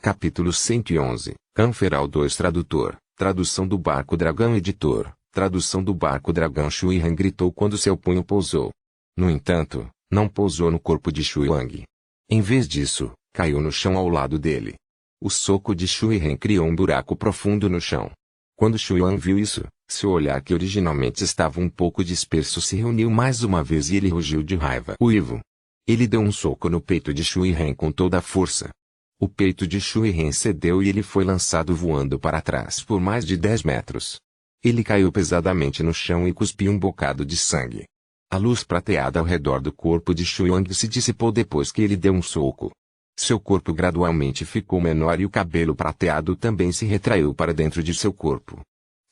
Capítulo 111. Canferal 2 Tradutor. Tradução do Barco Dragão Editor. Tradução do Barco Dragão. Shui Han gritou quando seu punho pousou. No entanto, não pousou no corpo de Shui Wang. Em vez disso, caiu no chão ao lado dele. O soco de Shui Han criou um buraco profundo no chão. Quando Shui Wang viu isso, seu olhar que originalmente estava um pouco disperso se reuniu mais uma vez e ele rugiu de raiva. Uivo! Ele deu um soco no peito de Shui Han com toda a força. O peito de Shui Han cedeu e ele foi lançado voando para trás por mais de 10 metros. Ele caiu pesadamente no chão e cuspiu um bocado de sangue. A luz prateada ao redor do corpo de Shui Wang se dissipou depois que ele deu um soco. Seu corpo gradualmente ficou menor e o cabelo prateado também se retraiu para dentro de seu corpo.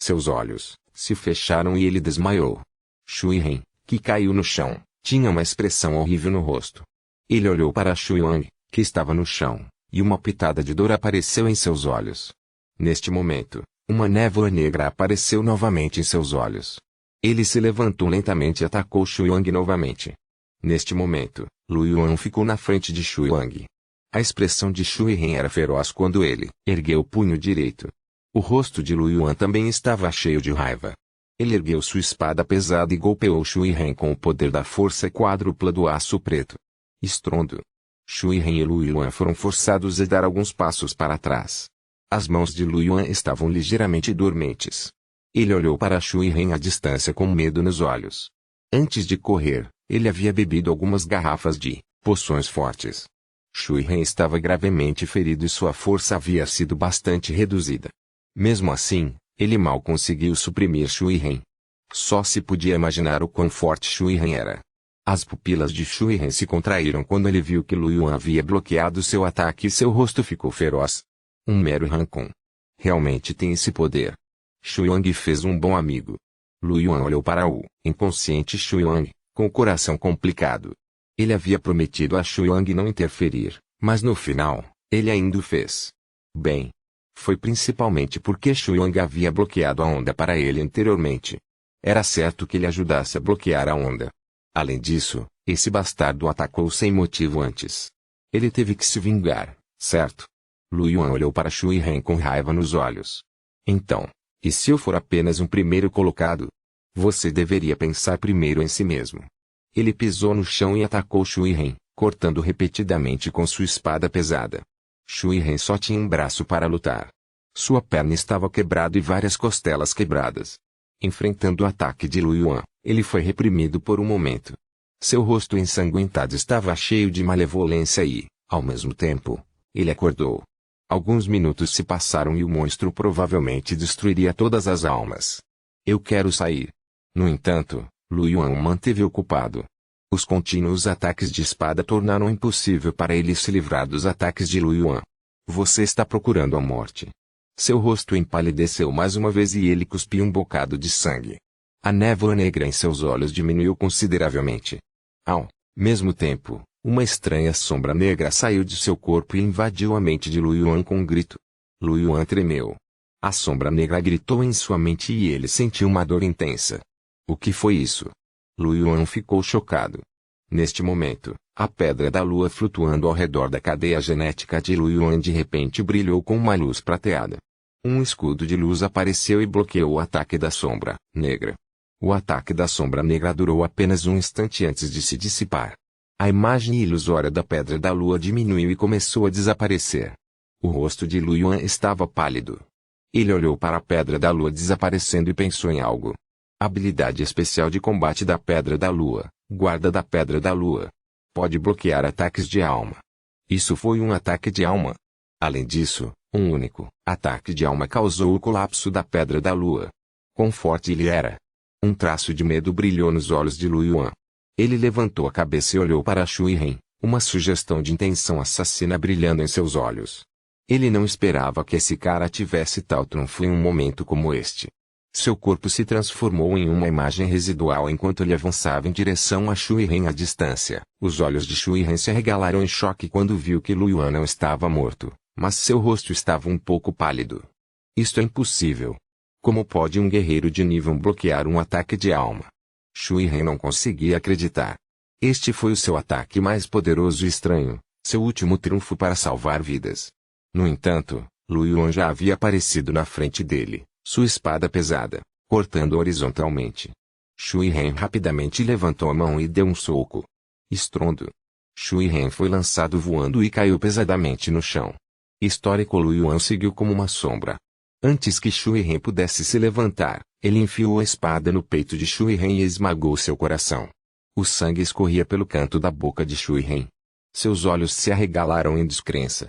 Seus olhos se fecharam e ele desmaiou. Shui Han, que caiu no chão, tinha uma expressão horrível no rosto. Ele olhou para Shui Wang, que estava no chão, e uma pitada de dor apareceu em seus olhos. Neste momento, uma névoa negra apareceu novamente em seus olhos. Ele se levantou lentamente e atacou Shui Wang novamente. Neste momento, Lu Yuan ficou na frente de Shui Wang. A expressão de Shui Han era feroz quando ele ergueu o punho direito. O rosto de Lu Yuan também estava cheio de raiva. Ele ergueu sua espada pesada e golpeou Shui Han com o poder da força quádrupla do aço preto. Estrondo. Shui Han e Lu Yuan foram forçados a dar alguns passos para trás. As mãos de Lu Yuan estavam ligeiramente dormentes. Ele olhou para Shui Han à distância com medo nos olhos. Antes de correr, ele havia bebido algumas garrafas de poções fortes. Shui Han estava gravemente ferido e sua força havia sido bastante reduzida. Mesmo assim, ele mal conseguiu suprimir Shui Han. Só se podia imaginar o quão forte Shui Han era. As pupilas de Shui Han se contraíram quando ele viu que Lu Yuan havia bloqueado seu ataque e seu rosto ficou feroz. Um mero Hancon. Realmente tem esse poder. Shui Wang fez um bom amigo. Lu Yuan olhou para o inconsciente Shui Wang, com o coração complicado. Ele havia prometido a Shui Wang não interferir, mas no final, ele ainda o fez. Bem, foi principalmente porque Shui Wang havia bloqueado a onda para ele anteriormente. Era certo que ele ajudasse a bloquear a onda. Além disso, esse bastardo o atacou sem motivo antes. Ele teve que se vingar, certo? Lu Yuan olhou para Shui Han com raiva nos olhos. Então, e se eu for apenas um primeiro colocado? Você deveria pensar primeiro em si mesmo. Ele pisou no chão e atacou Shui Han, cortando repetidamente com sua espada pesada. Shui Han só tinha um braço para lutar. Sua perna estava quebrada e várias costelas quebradas. Enfrentando o ataque de Lu Yuan, ele foi reprimido por um momento. Seu rosto ensanguentado estava cheio de malevolência e, ao mesmo tempo, ele acordou. Alguns minutos se passaram e o monstro provavelmente destruiria todas as almas. Eu quero sair. No entanto, Lu Yuan o manteve ocupado. Os contínuos ataques de espada tornaram impossível para ele se livrar dos ataques de Lu Yuan. Você está procurando a morte. Seu rosto empalideceu mais uma vez e ele cuspiu um bocado de sangue. A névoa negra em seus olhos diminuiu consideravelmente. Ao mesmo tempo, uma estranha sombra negra saiu de seu corpo e invadiu a mente de Lu Yuan com um grito. Lu Yuan tremeu. A sombra negra gritou em sua mente e ele sentiu uma dor intensa. O que foi isso? Lu Yuan ficou chocado. Neste momento, a pedra da lua flutuando ao redor da cadeia genética de Lu Yuan de repente brilhou com uma luz prateada. Um escudo de luz apareceu e bloqueou o ataque da sombra negra. O ataque da sombra negra durou apenas um instante antes de se dissipar. A imagem ilusória da pedra da lua diminuiu e começou a desaparecer. O rosto de Lu Yuan estava pálido. Ele olhou para a pedra da lua desaparecendo e pensou em algo. Habilidade especial de combate da pedra da lua, guarda da pedra da lua. Pode bloquear ataques de alma. Isso foi um ataque de alma. Além disso, um único ataque de alma causou o colapso da pedra da lua. Quão forte ele era! Um traço de medo brilhou nos olhos de Lu Yuan. Ele levantou a cabeça e olhou para Shui Han, uma sugestão de intenção assassina brilhando em seus olhos. Ele não esperava que esse cara tivesse tal trunfo em um momento como este. Seu corpo se transformou em uma imagem residual enquanto ele avançava em direção a Shui Han à distância. Os olhos de Shui Han se arregalaram em choque quando viu que Lu Yuan não estava morto, mas seu rosto estava um pouco pálido. Isto é impossível. Como pode um guerreiro de nível 1 bloquear um ataque de alma? Shui Han não conseguia acreditar. Este foi o seu ataque mais poderoso e estranho, seu último triunfo para salvar vidas. No entanto, Lu Yuan já havia aparecido na frente dele, sua espada pesada, cortando horizontalmente. Shui Ren rapidamente levantou a mão e deu um soco. Estrondo. Shui Ren foi lançado voando e caiu pesadamente no chão. Histórico. Lu Yuan seguiu como uma sombra. Antes que Shui Ren pudesse se levantar, ele enfiou a espada no peito de Shui Ren e esmagou seu coração. O sangue escorria pelo canto da boca de Shui Ren. Seus olhos se arregalaram em descrença.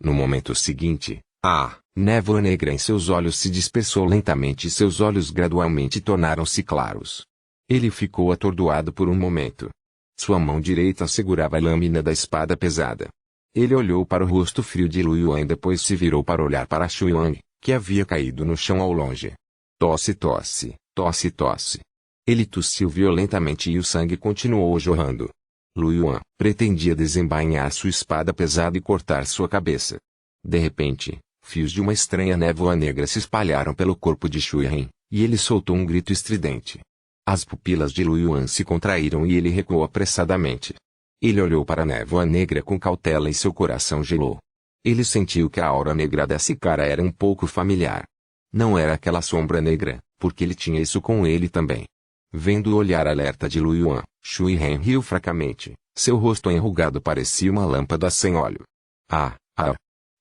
No momento seguinte, a névoa negra em seus olhos se dispersou lentamente e seus olhos gradualmente tornaram-se claros. Ele ficou atordoado por um momento. Sua mão direita segurava a lâmina da espada pesada. Ele olhou para o rosto frio de Lu Yuan e depois se virou para olhar para Shui Wang, que havia caído no chão ao longe. Tosse, tosse, tosse, tosse. Ele tossiu violentamente e o sangue continuou jorrando. Lu Yuan pretendia desembainhar sua espada pesada e cortar sua cabeça. De repente, fios de uma estranha névoa negra se espalharam pelo corpo de Shui Ren, e ele soltou um grito estridente. As pupilas de Lu Yuan se contraíram e ele recuou apressadamente. Ele olhou para a névoa negra com cautela e seu coração gelou. Ele sentiu que a aura negra desse cara era um pouco familiar. Não era aquela sombra negra, porque ele tinha isso com ele também. Vendo o olhar alerta de Lu Yuan, Shui Ren riu fracamente. Seu rosto enrugado parecia uma lâmpada sem óleo. Ah!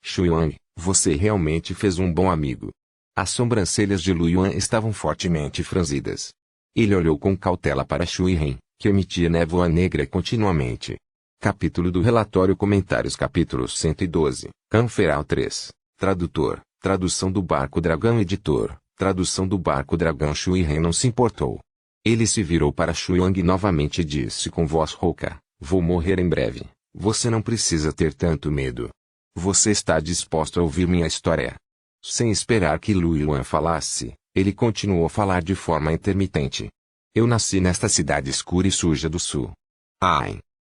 Shui Wang, você realmente fez um bom amigo. As sobrancelhas de Lu Yuan estavam fortemente franzidas. Ele olhou com cautela para Shui Ren, que emitia névoa negra continuamente. Capítulo do relatório. Comentários. Capítulo 112, Canferal 3. Tradutor, tradução do Barco Dragão. Editor, tradução do Barco Dragão. Shui Ren não se importou. Ele se virou para Shui Wang novamente e disse com voz rouca, vou morrer em breve. Você não precisa ter tanto medo. Você está disposto a ouvir minha história? Sem esperar que Lu Yuan falasse, ele continuou a falar de forma intermitente. Eu nasci nesta cidade escura e suja do sul.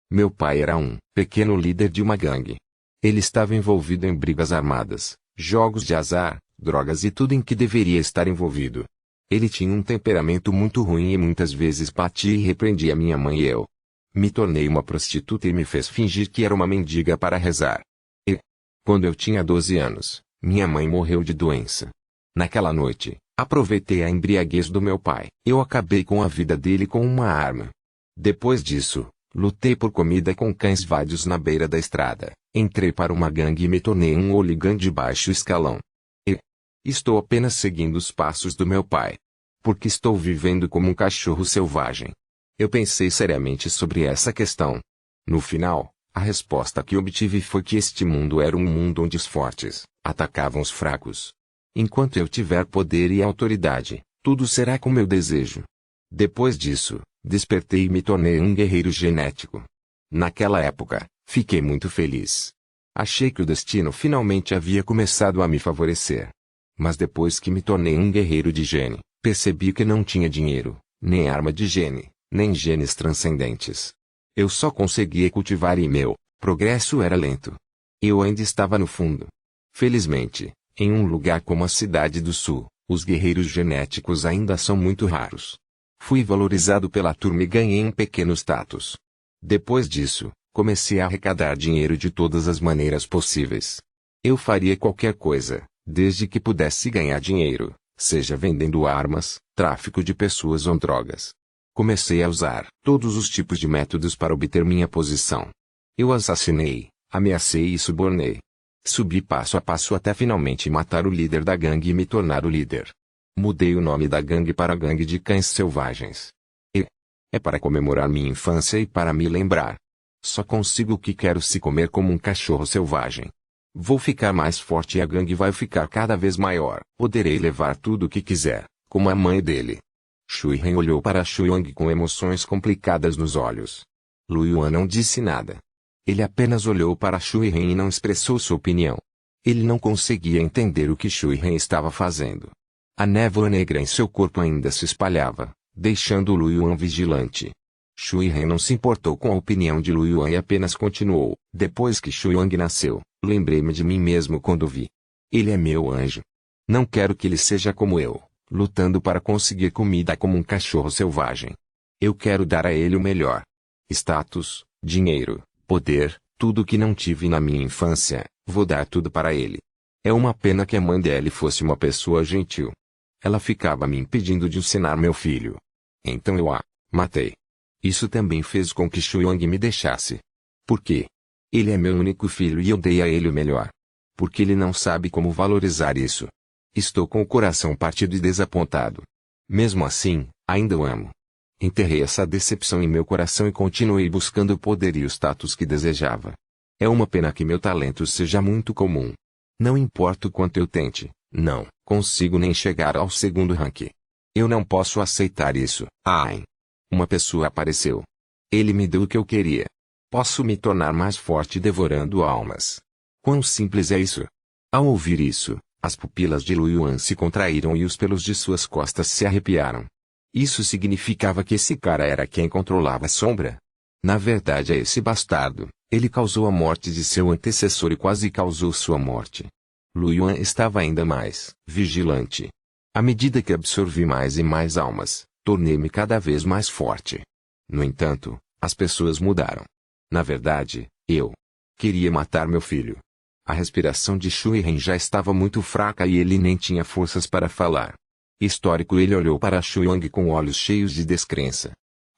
Meu pai era um pequeno líder de uma gangue. Ele estava envolvido em brigas armadas, jogos de azar, drogas e tudo em que deveria estar envolvido. Ele tinha um temperamento muito ruim e muitas vezes batia e repreendia minha mãe e eu. Me tornei uma prostituta e me fez fingir que era uma mendiga para rezar. Quando eu tinha 12 anos, minha mãe morreu de doença. Naquela noite, aproveitei a embriaguez do meu pai. Eu acabei com a vida dele com uma arma. Depois disso, lutei por comida com cães vários na beira da estrada. Entrei para uma gangue e me tornei um hooligan de baixo escalão. Estou apenas seguindo os passos do meu pai. Porque estou vivendo como um cachorro selvagem. Eu pensei seriamente sobre essa questão. No final, a resposta que obtive foi que este mundo era um mundo onde os fortes atacavam os fracos. Enquanto eu tiver poder e autoridade, tudo será como eu desejo. Depois disso, despertei e me tornei um guerreiro genético. Naquela época, fiquei muito feliz. Achei que o destino finalmente havia começado a me favorecer. Mas depois que me tornei um guerreiro de gene, percebi que não tinha dinheiro, nem arma de gene, nem genes transcendentes. Eu só conseguia cultivar e meu progresso era lento. Eu ainda estava no fundo. Felizmente, em um lugar como a Cidade do Sul, os guerreiros genéticos ainda são muito raros. Fui valorizado pela turma e ganhei um pequeno status. Depois disso, comecei a arrecadar dinheiro de todas as maneiras possíveis. Eu faria qualquer coisa, desde que pudesse ganhar dinheiro, seja vendendo armas, tráfico de pessoas ou drogas. Comecei a usar todos os tipos de métodos para obter minha posição. Eu assassinei, ameacei e subornei. Subi passo a passo até finalmente matar o líder da gangue e me tornar o líder. Mudei o nome da gangue para Gangue de Cães Selvagens. É para comemorar minha infância e para me lembrar. Só consigo o que quero se comer como um cachorro selvagem. Vou ficar mais forte e a gangue vai ficar cada vez maior. Poderei levar tudo o que quiser, como a mãe dele. Shui Ren olhou para Shui Wang com emoções complicadas nos olhos. Lu Yuan não disse nada. Ele apenas olhou para Shui Ren e não expressou sua opinião. Ele não conseguia entender o que Shui Ren estava fazendo. A névoa negra em seu corpo ainda se espalhava, deixando Lu Yuan vigilante. Shui Ren não se importou com a opinião de Lu Yuan e apenas continuou. Depois que Shui Wang nasceu, lembrei-me de mim mesmo quando vi. Ele é meu anjo. Não quero que ele seja como eu, lutando para conseguir comida como um cachorro selvagem. Eu quero dar a ele o melhor. Status, dinheiro, poder, tudo que não tive na minha infância, Vou dar tudo para ele. É uma pena que a mãe dele fosse uma pessoa gentil. Ela ficava me impedindo de ensinar meu filho. Então eu a matei. Isso também fez com que Shuang me deixasse. Por quê? Ele é meu único filho e eu dei a ele o melhor. Porque ele não sabe como valorizar isso. Estou com o coração partido e desapontado. Mesmo assim, ainda o amo. Enterrei essa decepção em meu coração e continuei buscando o poder e o status que desejava. É uma pena que meu talento seja muito comum. Não importa o quanto eu tente, não consigo nem chegar ao segundo rank. Eu não posso aceitar isso. Ai! Uma pessoa apareceu. Ele me deu o que eu queria. Posso me tornar mais forte devorando almas. Quão simples é isso? Ao ouvir isso, as pupilas de Lu Yuan se contraíram e os pelos de suas costas se arrepiaram. Isso significava que esse cara era quem controlava a sombra? Na verdade é esse bastardo. Ele causou a morte de seu antecessor e quase causou sua morte. Lu Yuan estava ainda mais vigilante. À medida que absorvi mais e mais almas, tornei-me cada vez mais forte. No entanto, as pessoas mudaram. Na verdade, eu queria matar meu filho. A respiração de Shu Ren já estava muito fraca e ele nem tinha forças para falar. Histórico, ele olhou para Shu Yang com olhos cheios de descrença.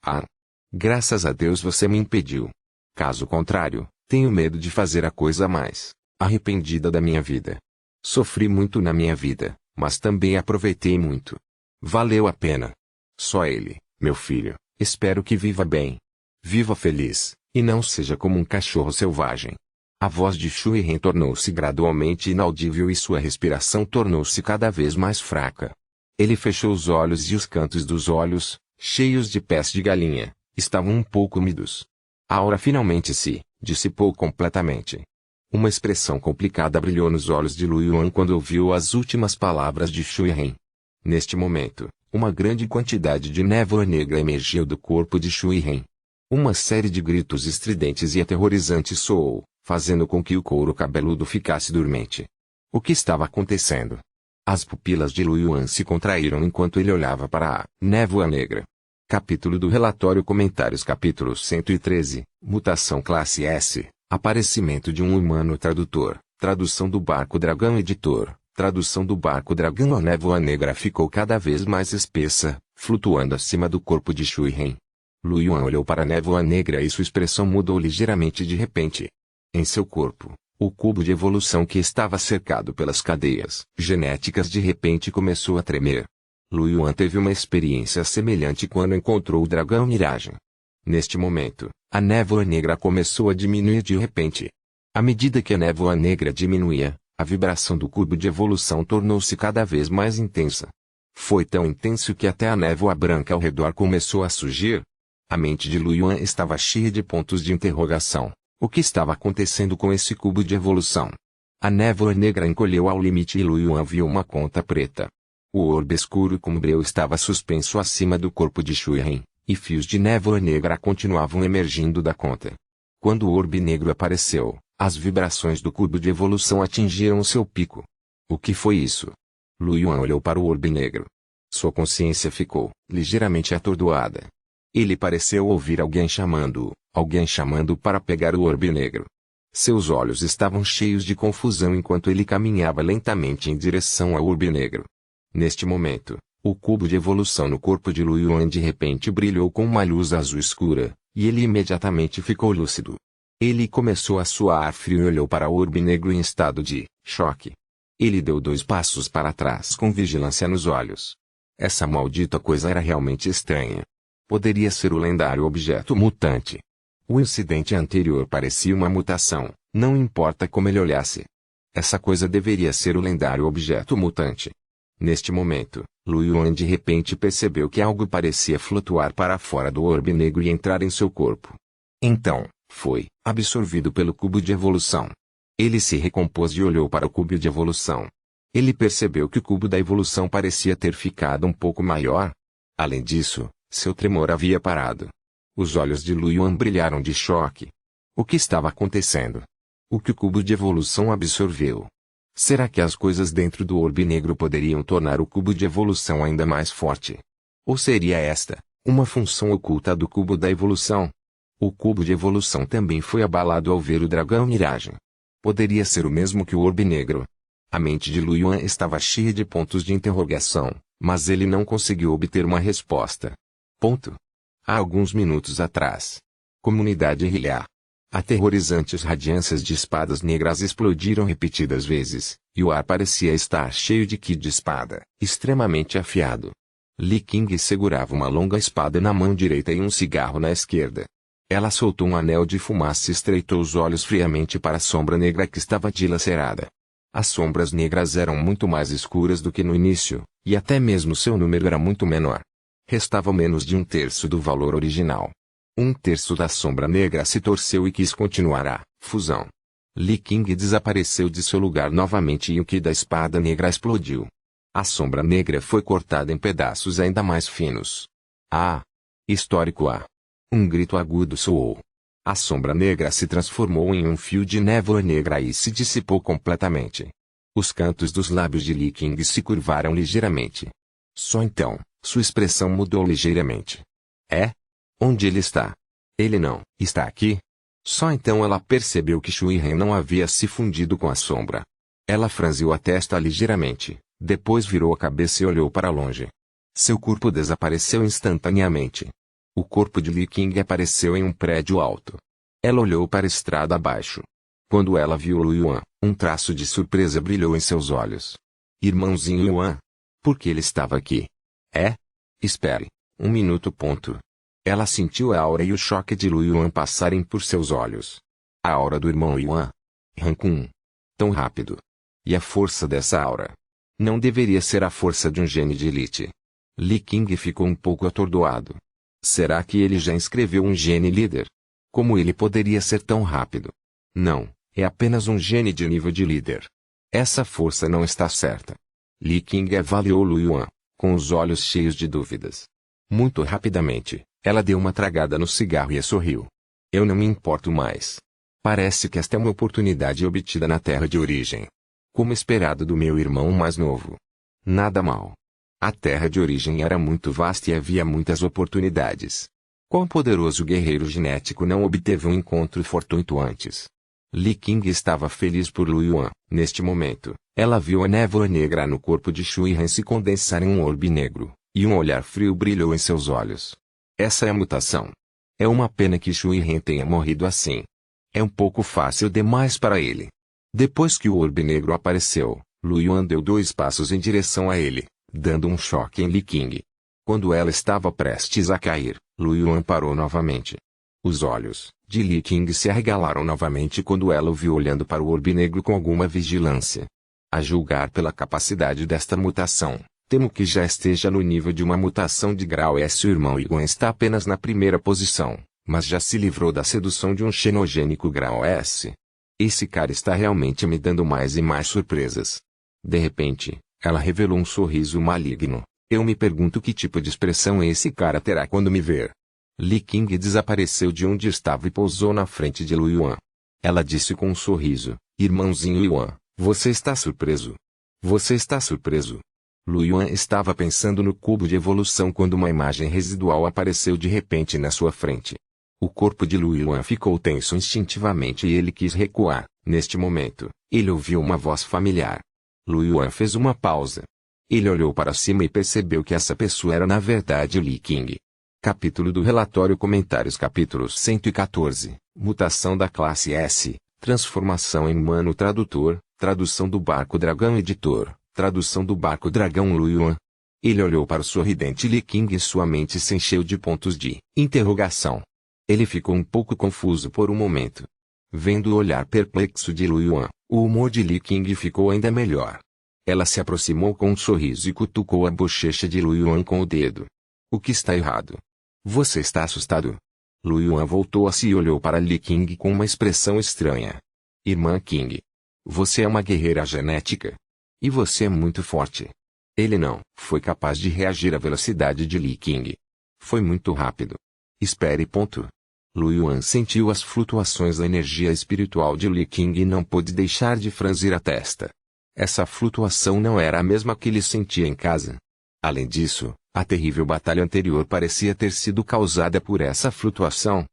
Ah! Graças a Deus você me impediu. Caso contrário, tenho medo de fazer a coisa mais arrependida da minha vida. Sofri muito na minha vida, mas também aproveitei muito. Valeu a pena. Só ele, meu filho, espero que viva bem. Viva feliz, e não seja como um cachorro selvagem. A voz de Shu Ren tornou-se gradualmente inaudível e sua respiração tornou-se cada vez mais fraca. Ele fechou os olhos e os cantos dos olhos, cheios de pés de galinha, estavam um pouco úmidos. A aura finalmente se dissipou completamente. Uma expressão complicada brilhou nos olhos de Lu Yuan quando ouviu as últimas palavras de Shu Ren. Neste momento, uma grande quantidade de névoa negra emergiu do corpo de Shu Ren. Uma série de gritos estridentes e aterrorizantes soou, fazendo com que o couro cabeludo ficasse dormente. O que estava acontecendo? As pupilas de Lu Yuan se contraíram enquanto ele olhava para a névoa negra. Capítulo do relatório Comentários Capítulo 113, Mutação Classe S, Aparecimento de um humano tradutor, Tradução do Barco Dragão Editor, Tradução do Barco Dragão. A névoa negra ficou cada vez mais espessa, flutuando acima do corpo de Shu Ren. Lu Yuan olhou para a névoa negra e sua expressão mudou ligeiramente de repente. Em seu corpo, o cubo de evolução que estava cercado pelas cadeias genéticas de repente começou a tremer. Lu Yuan teve uma experiência semelhante quando encontrou o dragão Miragem. Neste momento, a névoa negra começou a diminuir de repente. À medida que a névoa negra diminuía, a vibração do cubo de evolução tornou-se cada vez mais intensa. Foi tão intenso que até a névoa branca ao redor começou a surgir. A mente de Lu Yuan estava cheia de pontos de interrogação. O que estava acontecendo com esse cubo de evolução? A névoa negra encolheu ao limite e Lu Yuan viu uma conta preta. O orbe escuro como breu estava suspenso acima do corpo de Shu Ren, e fios de névoa negra continuavam emergindo da conta. Quando o orbe negro apareceu, as vibrações do cubo de evolução atingiram o seu pico. O que foi isso? Lu Yuan olhou para o orbe negro. Sua consciência ficou ligeiramente atordoada. Ele pareceu ouvir alguém chamando para pegar o orbe negro. Seus olhos estavam cheios de confusão enquanto ele caminhava lentamente em direção ao orbe negro. Neste momento, o cubo de evolução no corpo de Lu Yuan de repente brilhou com uma luz azul escura, e ele imediatamente ficou lúcido. Ele começou a suar frio e olhou para o orbe negro em estado de choque. Ele deu 2 passos para trás com vigilância nos olhos. Essa maldita coisa era realmente estranha. Poderia ser o lendário objeto mutante. O incidente anterior parecia uma mutação, não importa como ele olhasse. Essa coisa deveria ser o lendário objeto mutante. Neste momento, Lu Yuan de repente percebeu que algo parecia flutuar para fora do orbe negro e entrar em seu corpo. Então, foi absorvido pelo cubo de evolução. Ele se recompôs e olhou para o cubo de evolução. Ele percebeu que o cubo da evolução parecia ter ficado um pouco maior. Além disso, seu tremor havia parado. Os olhos de Lu Yuan brilharam de choque. O que estava acontecendo? O que o cubo de evolução absorveu? Será que as coisas dentro do orbe negro poderiam tornar o cubo de evolução ainda mais forte? Ou seria esta uma função oculta do cubo da evolução? O cubo de evolução também foi abalado ao ver o dragão Miragem. Poderia ser o mesmo que o orbe negro. A mente de Lu Yuan estava cheia de pontos de interrogação, mas ele não conseguiu obter uma resposta. Ponto. Há alguns minutos atrás. Comunidade Rilhá. Aterrorizantes radiâncias de espadas negras explodiram repetidas vezes, e o ar parecia estar cheio de ki de espada, extremamente afiado. Li King segurava uma longa espada na mão direita e um cigarro na esquerda. Ela soltou um anel de fumaça e estreitou os olhos friamente para a sombra negra que estava dilacerada. As sombras negras eram muito mais escuras do que no início, e até mesmo seu número era muito menor. Restava menos de 1/3 do valor original. 1/3 da sombra negra se torceu e quis continuar a fusão. Li King desapareceu de seu lugar novamente e o ki da espada negra explodiu. A sombra negra foi cortada em pedaços ainda mais finos. Ah! Histórico A! Um grito agudo soou. A sombra negra se transformou em um fio de névoa negra e se dissipou completamente. Os cantos dos lábios de Li King se curvaram ligeiramente. Só então, sua expressão mudou ligeiramente. É? Onde ele está? Ele não está aqui? Só então ela percebeu que Shui Ren não havia se fundido com a sombra. Ela franziu a testa ligeiramente, depois virou a cabeça e olhou para longe. Seu corpo desapareceu instantaneamente. O corpo de Li King apareceu em um prédio alto. Ela olhou para a estrada abaixo. Quando ela viu Lu Yuan, um traço de surpresa brilhou em seus olhos. Irmãozinho Yuan. Por que ele estava aqui? É? Espere. Um minuto. Ela sentiu a aura e o choque de Lu Yuan passarem por seus olhos. A aura do irmão Yuan. Rancun. Tão rápido. E a força dessa aura? Não deveria ser a força de um gene de elite. Li King ficou um pouco atordoado. Será que ele já inscreveu um gene líder? Como ele poderia ser tão rápido? Não, é apenas um gene de nível de líder. Essa força não está certa. Li King avaliou Lu Yuan, com os olhos cheios de dúvidas. Muito rapidamente, ela deu uma tragada no cigarro e sorriu. Eu não me importo mais. Parece que esta é uma oportunidade obtida na terra de origem. Como esperado do meu irmão mais novo. Nada mal. A terra de origem era muito vasta e havia muitas oportunidades. Qual poderoso guerreiro genético não obteve um encontro fortuito antes? Li King estava feliz por Lu Yuan. Neste momento, ela viu a névoa negra no corpo de Shui Ren se condensar em um orbe negro, e um olhar frio brilhou em seus olhos. Essa é a mutação. É uma pena que Shui Ren tenha morrido assim. É um pouco fácil demais para ele. Depois que o orbe negro apareceu, Lu Yuan deu 2 passos em direção a ele, dando um choque em Li King. Quando ela estava prestes a cair, Lu Yuan parou novamente. Os olhos de Li King se arregalaram novamente quando ela o viu olhando para o orbe negro com alguma vigilância. A julgar pela capacidade desta mutação, temo que já esteja no nível de uma mutação de grau S. O irmão Yuan está apenas na primeira posição, mas já se livrou da sedução de um xenogênico grau S. Esse cara está realmente me dando mais e mais surpresas. De repente, ela revelou um sorriso maligno. Eu me pergunto que tipo de expressão esse cara terá quando me ver. Li King desapareceu de onde estava e pousou na frente de Lu Yuan. Ela disse com um sorriso, irmãozinho Yuan, você está surpreso? Você está surpreso? Lu Yuan estava pensando no cubo de evolução quando uma imagem residual apareceu de repente na sua frente. O corpo de Lu Yuan ficou tenso instintivamente e ele quis recuar. Neste momento, ele ouviu uma voz familiar. Lu Yuan fez uma pausa. Ele olhou para cima e percebeu que essa pessoa era na verdade Li King. Capítulo do relatório comentários capítulo 114, mutação da classe S, transformação em humano tradutor, tradução do barco dragão editor, tradução do barco dragão Lu Yuan. Ele olhou para o sorridente Li King e sua mente se encheu de pontos de interrogação. Ele ficou um pouco confuso por um momento. Vendo o olhar perplexo de Lu Yuan, o humor de Li King ficou ainda melhor. Ela se aproximou com um sorriso e cutucou a bochecha de Lu Yuan com o dedo. O que está errado? Você está assustado? Lu Yuan voltou-se e olhou para Li King com uma expressão estranha. Irmã King. Você é uma guerreira genética. E você é muito forte. Ele não foi capaz de reagir à velocidade de Li King. Foi muito rápido. Espere. Lu Yuan sentiu as flutuações da energia espiritual de Li King e não pôde deixar de franzir a testa. Essa flutuação não era a mesma que ele sentia em casa. Além disso, a terrível batalha anterior parecia ter sido causada por essa flutuação.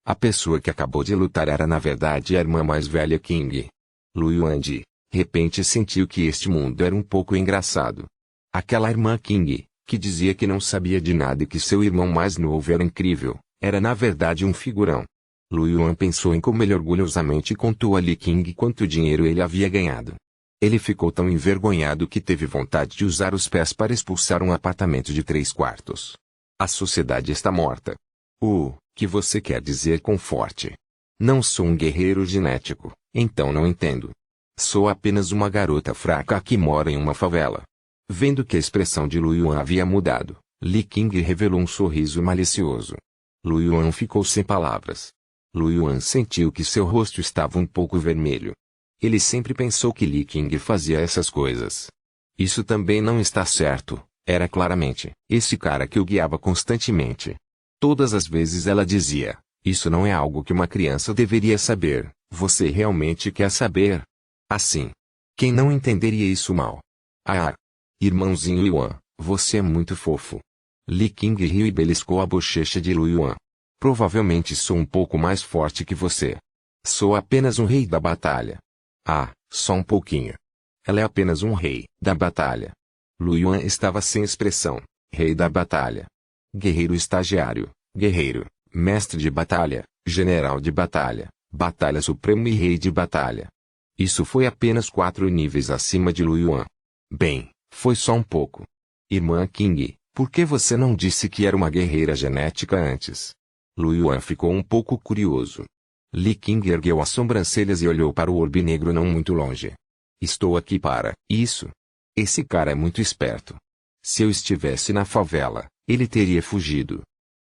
A pessoa que acabou de lutar era na verdade a irmã mais velha King. Lu Yuan de repente sentiu que este mundo era um pouco engraçado. Aquela irmã King, que dizia que não sabia de nada e que seu irmão mais novo era incrível, era na verdade um figurão. Lu Yuan pensou em como ele orgulhosamente contou a Li King quanto dinheiro ele havia ganhado. Ele ficou tão envergonhado que teve vontade de usar os pés para expulsar um apartamento de 3 quartos. A sociedade está morta. Que você quer dizer com forte? Não sou um guerreiro genético, então não entendo. Sou apenas uma garota fraca que mora em uma favela. Vendo que a expressão de Lu Yuan havia mudado, Li King revelou um sorriso malicioso. Lu Yuan ficou sem palavras. Lu Yuan sentiu que seu rosto estava um pouco vermelho. Ele sempre pensou que Li King fazia essas coisas. Isso também não está certo, era claramente esse cara que o guiava constantemente. Todas as vezes ela dizia, isso não é algo que uma criança deveria saber, você realmente quer saber? Assim. Quem não entenderia isso mal? Irmãozinho Yuan, você é muito fofo. Li King riu e beliscou a bochecha de Lu Yuan. Provavelmente sou um pouco mais forte que você. Sou apenas um rei da batalha. Só um pouquinho. Ela é apenas um rei da batalha. Lu Yuan estava sem expressão. Rei da batalha. Guerreiro estagiário, guerreiro, mestre de batalha, general de batalha, batalha supremo e rei de batalha. Isso foi apenas 4 níveis acima de Lu Yuan. Bem, foi só um pouco. Irmã King, por que você não disse que era uma guerreira genética antes? Lu Yuan ficou um pouco curioso. Li King ergueu as sobrancelhas e olhou para o orbe negro não muito longe. Estou aqui para isso. Esse cara é muito esperto. Se eu estivesse na favela, ele teria fugido.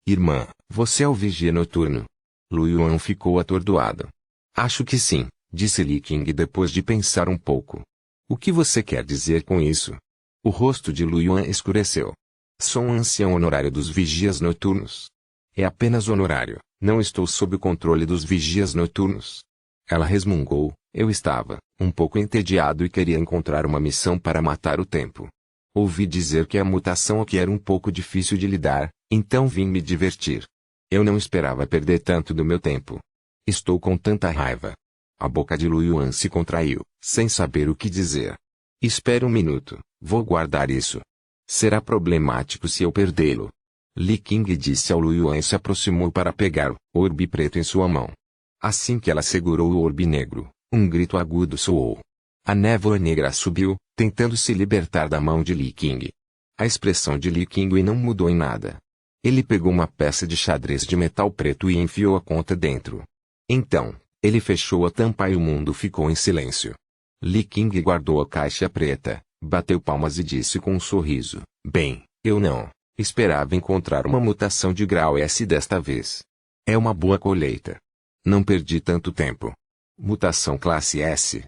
Irmã, você é o vigia noturno? Lu Yuan ficou atordoado. Acho que sim, disse Li King depois de pensar um pouco. O que você quer dizer com isso? O rosto de Lu Yuan escureceu. Sou um ancião honorário dos vigias noturnos. É apenas honorário, não estou sob o controle dos vigias noturnos. Ela resmungou, eu estava um pouco entediado e queria encontrar uma missão para matar o tempo. Ouvi dizer que a mutação aqui era um pouco difícil de lidar, então vim me divertir. Eu não esperava perder tanto do meu tempo. Estou com tanta raiva. A boca de Lu Yuan se contraiu, sem saber o que dizer. Espere um minuto, vou guardar isso. Será problemático se eu perdê-lo. Li King disse ao Lu Yuan e se aproximou para pegar o orbe preto em sua mão. Assim que ela segurou o orbe negro, um grito agudo soou. A névoa negra subiu, tentando se libertar da mão de Li King. A expressão de Li King não mudou em nada. Ele pegou uma peça de xadrez de metal preto e enfiou a conta dentro. Então, ele fechou a tampa e o mundo ficou em silêncio. Li King guardou a caixa preta, bateu palmas e disse com um sorriso, bem, eu não esperava encontrar uma mutação de grau S desta vez. É uma boa colheita. Não perdi tanto tempo. Mutação classe S.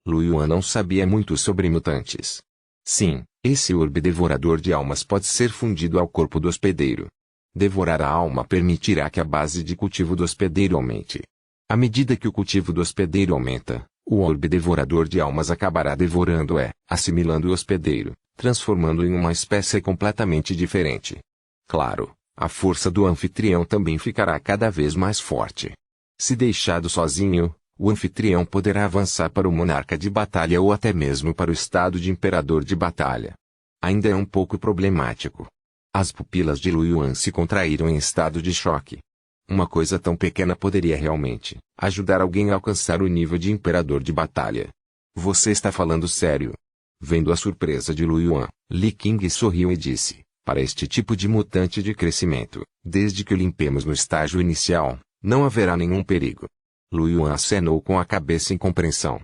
Lu Yuan não sabia muito sobre mutantes. Sim, esse orbe devorador de almas pode ser fundido ao corpo do hospedeiro. Devorar a alma permitirá que a base de cultivo do hospedeiro aumente. À medida que o cultivo do hospedeiro aumenta, o orbe devorador de almas acabará devorando assimilando o hospedeiro, transformando-o em uma espécie completamente diferente. Claro, a força do anfitrião também ficará cada vez mais forte. Se deixado sozinho, o anfitrião poderá avançar para o monarca de batalha ou até mesmo para o estado de imperador de batalha. Ainda é um pouco problemático. As pupilas de Lu Yuan se contraíram em estado de choque. Uma coisa tão pequena poderia realmente ajudar alguém a alcançar o nível de imperador de batalha. Você está falando sério? Vendo a surpresa de Lu Yuan, Li King sorriu e disse, para este tipo de mutante de crescimento, desde que o limpemos no estágio inicial, não haverá nenhum perigo. Lu Yuan acenou com a cabeça em compreensão.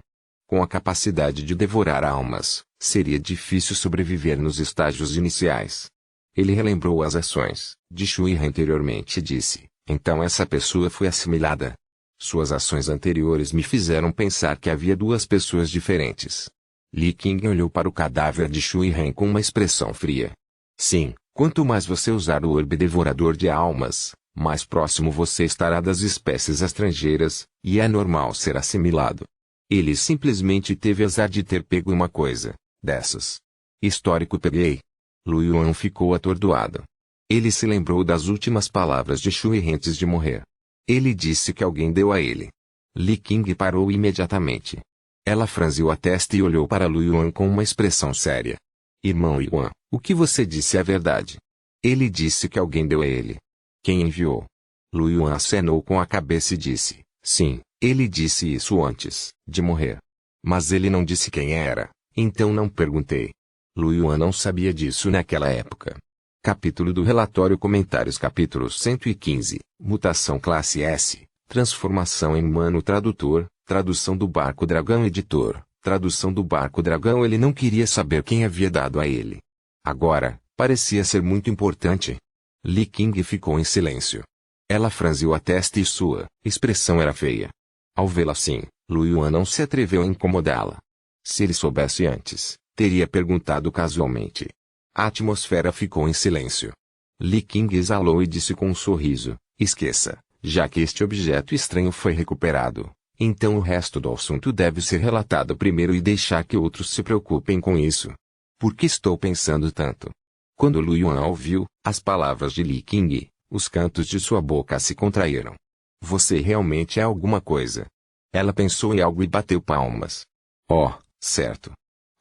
Com a capacidade de devorar almas, seria difícil sobreviver nos estágios iniciais. Ele relembrou as ações de Shui anteriormente e disse, então essa pessoa foi assimilada. Suas ações anteriores me fizeram pensar que havia 2 pessoas diferentes. Li King olhou para o cadáver de Shui Han com uma expressão fria. Sim, quanto mais você usar o orbe devorador de almas, mais próximo você estará das espécies estrangeiras, e é normal ser assimilado. Ele simplesmente teve azar de ter pego uma coisa dessas. Histórico peguei. Lu Yuan ficou atordoado. Ele se lembrou das últimas palavras de Shui antes de morrer. Ele disse que alguém deu a ele. Li King parou imediatamente. Ela franziu a testa e olhou para Lu Yuan com uma expressão séria. Irmão Yuan, o que você disse é verdade. Ele disse que alguém deu a ele. Quem enviou? Lu Yuan acenou com a cabeça e disse, sim, ele disse isso antes de morrer. Mas ele não disse quem era, então não perguntei. Lu Yuan não sabia disso naquela época. Capítulo do relatório Comentários Capítulo 115, Mutação Classe S, Transformação em Humano Tradutor, Tradução do Barco Dragão Editor, Tradução do Barco Dragão. Ele não queria saber quem havia dado a ele. Agora, parecia ser muito importante. Li King ficou em silêncio. Ela franziu a testa e sua expressão era feia. Ao vê-la assim, Lu Yuan não se atreveu a incomodá-la. Se ele soubesse antes, teria perguntado casualmente. A atmosfera ficou em silêncio. Li King exalou e disse com um sorriso, esqueça, já que este objeto estranho foi recuperado, então o resto do assunto deve ser relatado primeiro e deixar que outros se preocupem com isso. Por que estou pensando tanto? Quando Lu Yuan ouviu as palavras de Li King, os cantos de sua boca se contraíram. Você realmente é alguma coisa. Ela pensou em algo e bateu palmas. Oh, certo.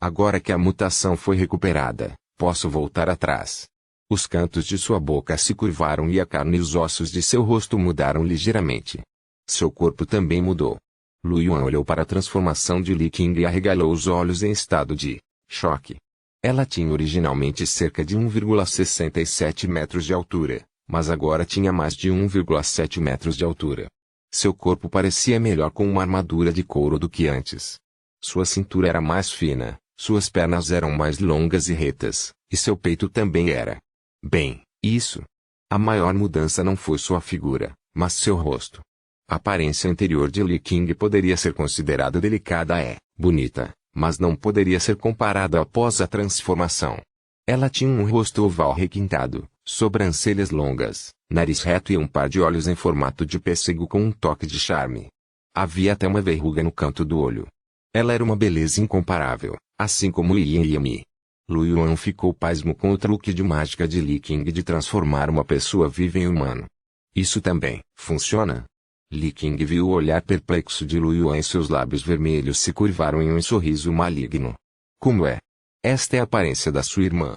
Agora que a mutação foi recuperada, posso voltar atrás. Os cantos de sua boca se curvaram e a carne e os ossos de seu rosto mudaram ligeiramente. Seu corpo também mudou. Lu Yuan olhou para a transformação de Li King e arregalou os olhos em estado de choque. Ela tinha originalmente cerca de 1,67 metros de altura, mas agora tinha mais de 1,7 metros de altura. Seu corpo parecia melhor com uma armadura de couro do que antes. Sua cintura era mais fina, suas pernas eram mais longas e retas, e seu peito também era. Bem, isso. A maior mudança não foi sua figura, mas seu rosto. A aparência interior de Li King poderia ser considerada delicada bonita, mas não poderia ser comparada após a transformação. Ela tinha um rosto oval requintado, sobrancelhas longas, nariz reto e um par de olhos em formato de pêssego com um toque de charme. Havia até uma verruga no canto do olho. Ela era uma beleza incomparável, assim como Yimi. Lu Yuan ficou pasmo com o truque de mágica de Li King de transformar uma pessoa viva em humano. Isso também funciona? Li King viu o olhar perplexo de Lu Yuan e seus lábios vermelhos se curvaram em um sorriso maligno. Como é? Esta é a aparência da sua irmã.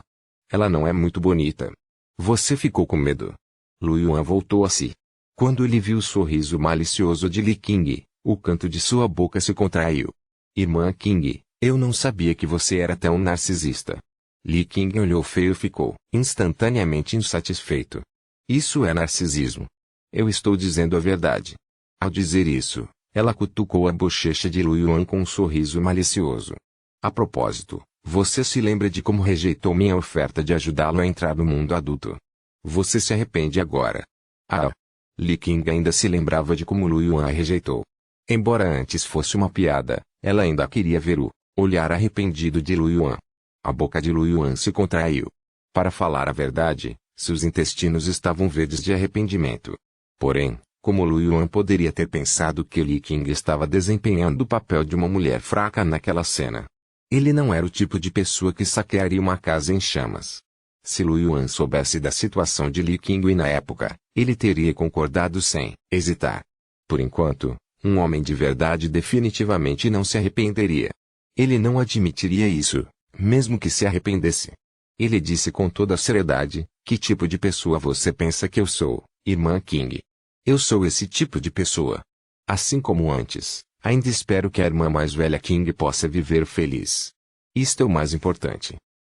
Ela não é muito bonita. Você ficou com medo. Lu Yuan voltou a si. Quando ele viu o sorriso malicioso de Li King, o canto de sua boca se contraiu. Irmã King, eu não sabia que você era tão narcisista. Li King olhou feio e ficou instantaneamente insatisfeito. Isso é narcisismo. Eu estou dizendo a verdade. Ao dizer isso, ela cutucou a bochecha de Lu Yuan com um sorriso malicioso. A propósito, você se lembra de como rejeitou minha oferta de ajudá-lo a entrar no mundo adulto? Você se arrepende agora? Ah! Li King ainda se lembrava de como Lu Yuan a rejeitou. Embora antes fosse uma piada, ela ainda queria ver o olhar arrependido de Lu Yuan. A boca de Lu Yuan se contraiu. Para falar a verdade, seus intestinos estavam verdes de arrependimento. Porém, como Lu Yuan poderia ter pensado que Li King estava desempenhando o papel de uma mulher fraca naquela cena? Ele não era o tipo de pessoa que saquearia uma casa em chamas. Se Lu Yuan soubesse da situação de Li King na época, ele teria concordado sem hesitar. Por enquanto, um homem de verdade definitivamente não se arrependeria. Ele não admitiria isso, mesmo que se arrependesse. Ele disse com toda a seriedade, que tipo de pessoa você pensa que eu sou, irmã King? Eu sou esse tipo de pessoa. Assim como antes, ainda espero que a irmã mais velha King possa viver feliz. Isto é o mais importante.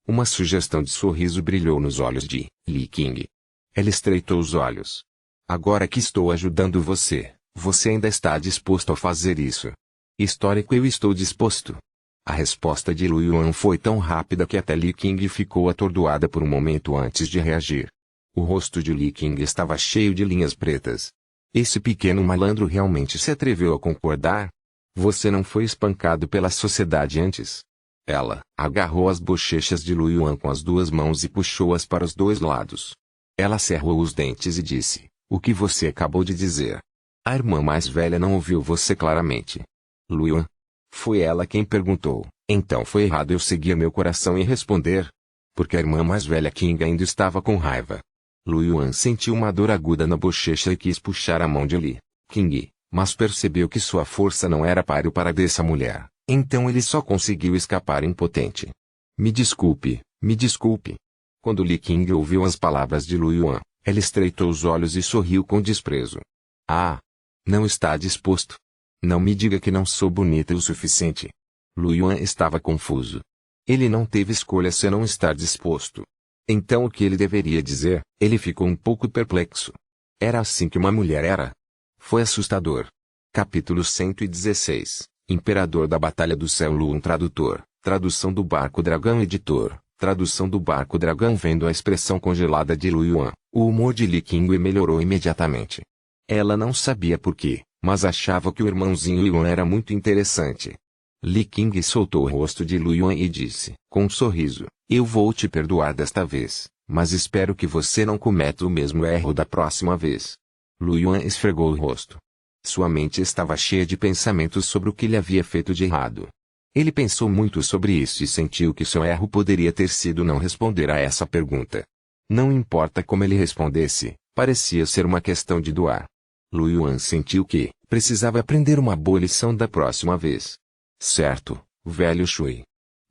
Uma sugestão de sorriso brilhou nos olhos de Li King. Ela estreitou os olhos. Agora que estou ajudando você, você ainda está disposto a fazer isso? Histórico, eu estou disposto. A resposta de Lu Yuan foi tão rápida que até Li King ficou atordoada por um momento antes de reagir. O rosto de Li King estava cheio de linhas pretas. Esse pequeno malandro realmente se atreveu a concordar? Você não foi espancado pela sociedade antes? Ela agarrou as bochechas de Lu Yuan com as duas mãos e puxou-as para os dois lados. Ela cerrou os dentes e disse, o que você acabou de dizer? A irmã mais velha não ouviu você claramente. Lu Yuan? Foi ela quem perguntou, então foi errado eu seguir meu coração e responder? Porque a irmã mais velha King ainda estava com raiva. Lu Yuan sentiu uma dor aguda na bochecha e quis puxar a mão de Li King, mas percebeu que sua força não era páreo para dessa mulher, então ele só conseguiu escapar impotente. Me desculpe, me desculpe. Quando Li King ouviu as palavras de Lu Yuan, ela estreitou os olhos e sorriu com desprezo. Ah! Não está disposto? Não me diga que não sou bonita o suficiente. Lu Yuan estava confuso. Ele não teve escolha senão estar disposto. Então o que ele deveria dizer? Ele ficou um pouco perplexo. Era assim que uma mulher era? Foi assustador. Capítulo 116. Imperador da Batalha do Céu Lu, tradutor. Tradução do Barco Dragão, editor. Tradução do Barco Dragão. Vendo a expressão congelada de Lu Yuan, o humor de Li King melhorou imediatamente. Ela não sabia por quê, mas achava que o irmãozinho Yuan era muito interessante. Li King soltou o rosto de Lu Yuan e disse, com um sorriso, eu vou te perdoar desta vez, mas espero que você não cometa o mesmo erro da próxima vez. Lu Yuan esfregou o rosto. Sua mente estava cheia de pensamentos sobre o que ele havia feito de errado. Ele pensou muito sobre isso e sentiu que seu erro poderia ter sido não responder a essa pergunta. Não importa como ele respondesse, parecia ser uma questão de doar. Lu Yuan sentiu que precisava aprender uma boa lição da próxima vez. Certo, velho Shui.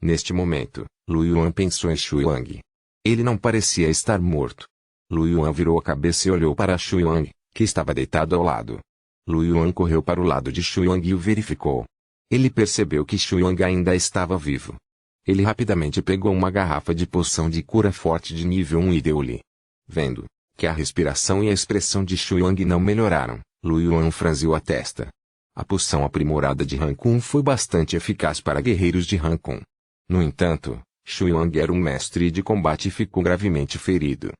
Neste momento, Lu Yuan pensou em Shui Wang. Ele não parecia estar morto. Lu Yuan virou a cabeça e olhou para Shui Wang, que estava deitado ao lado. Lu Yuan correu para o lado de Shui Wang e o verificou. Ele percebeu que Shui Wang ainda estava vivo. Ele rapidamente pegou uma garrafa de poção de cura forte de nível 1 e deu-lhe. Vendo que a respiração e a expressão de Shui Wang não melhoraram, Lu Yuan franziu a testa. A poção aprimorada de Rancun foi bastante eficaz para guerreiros de Rancun. No entanto, Shui Wang era um mestre de combate e ficou gravemente ferido.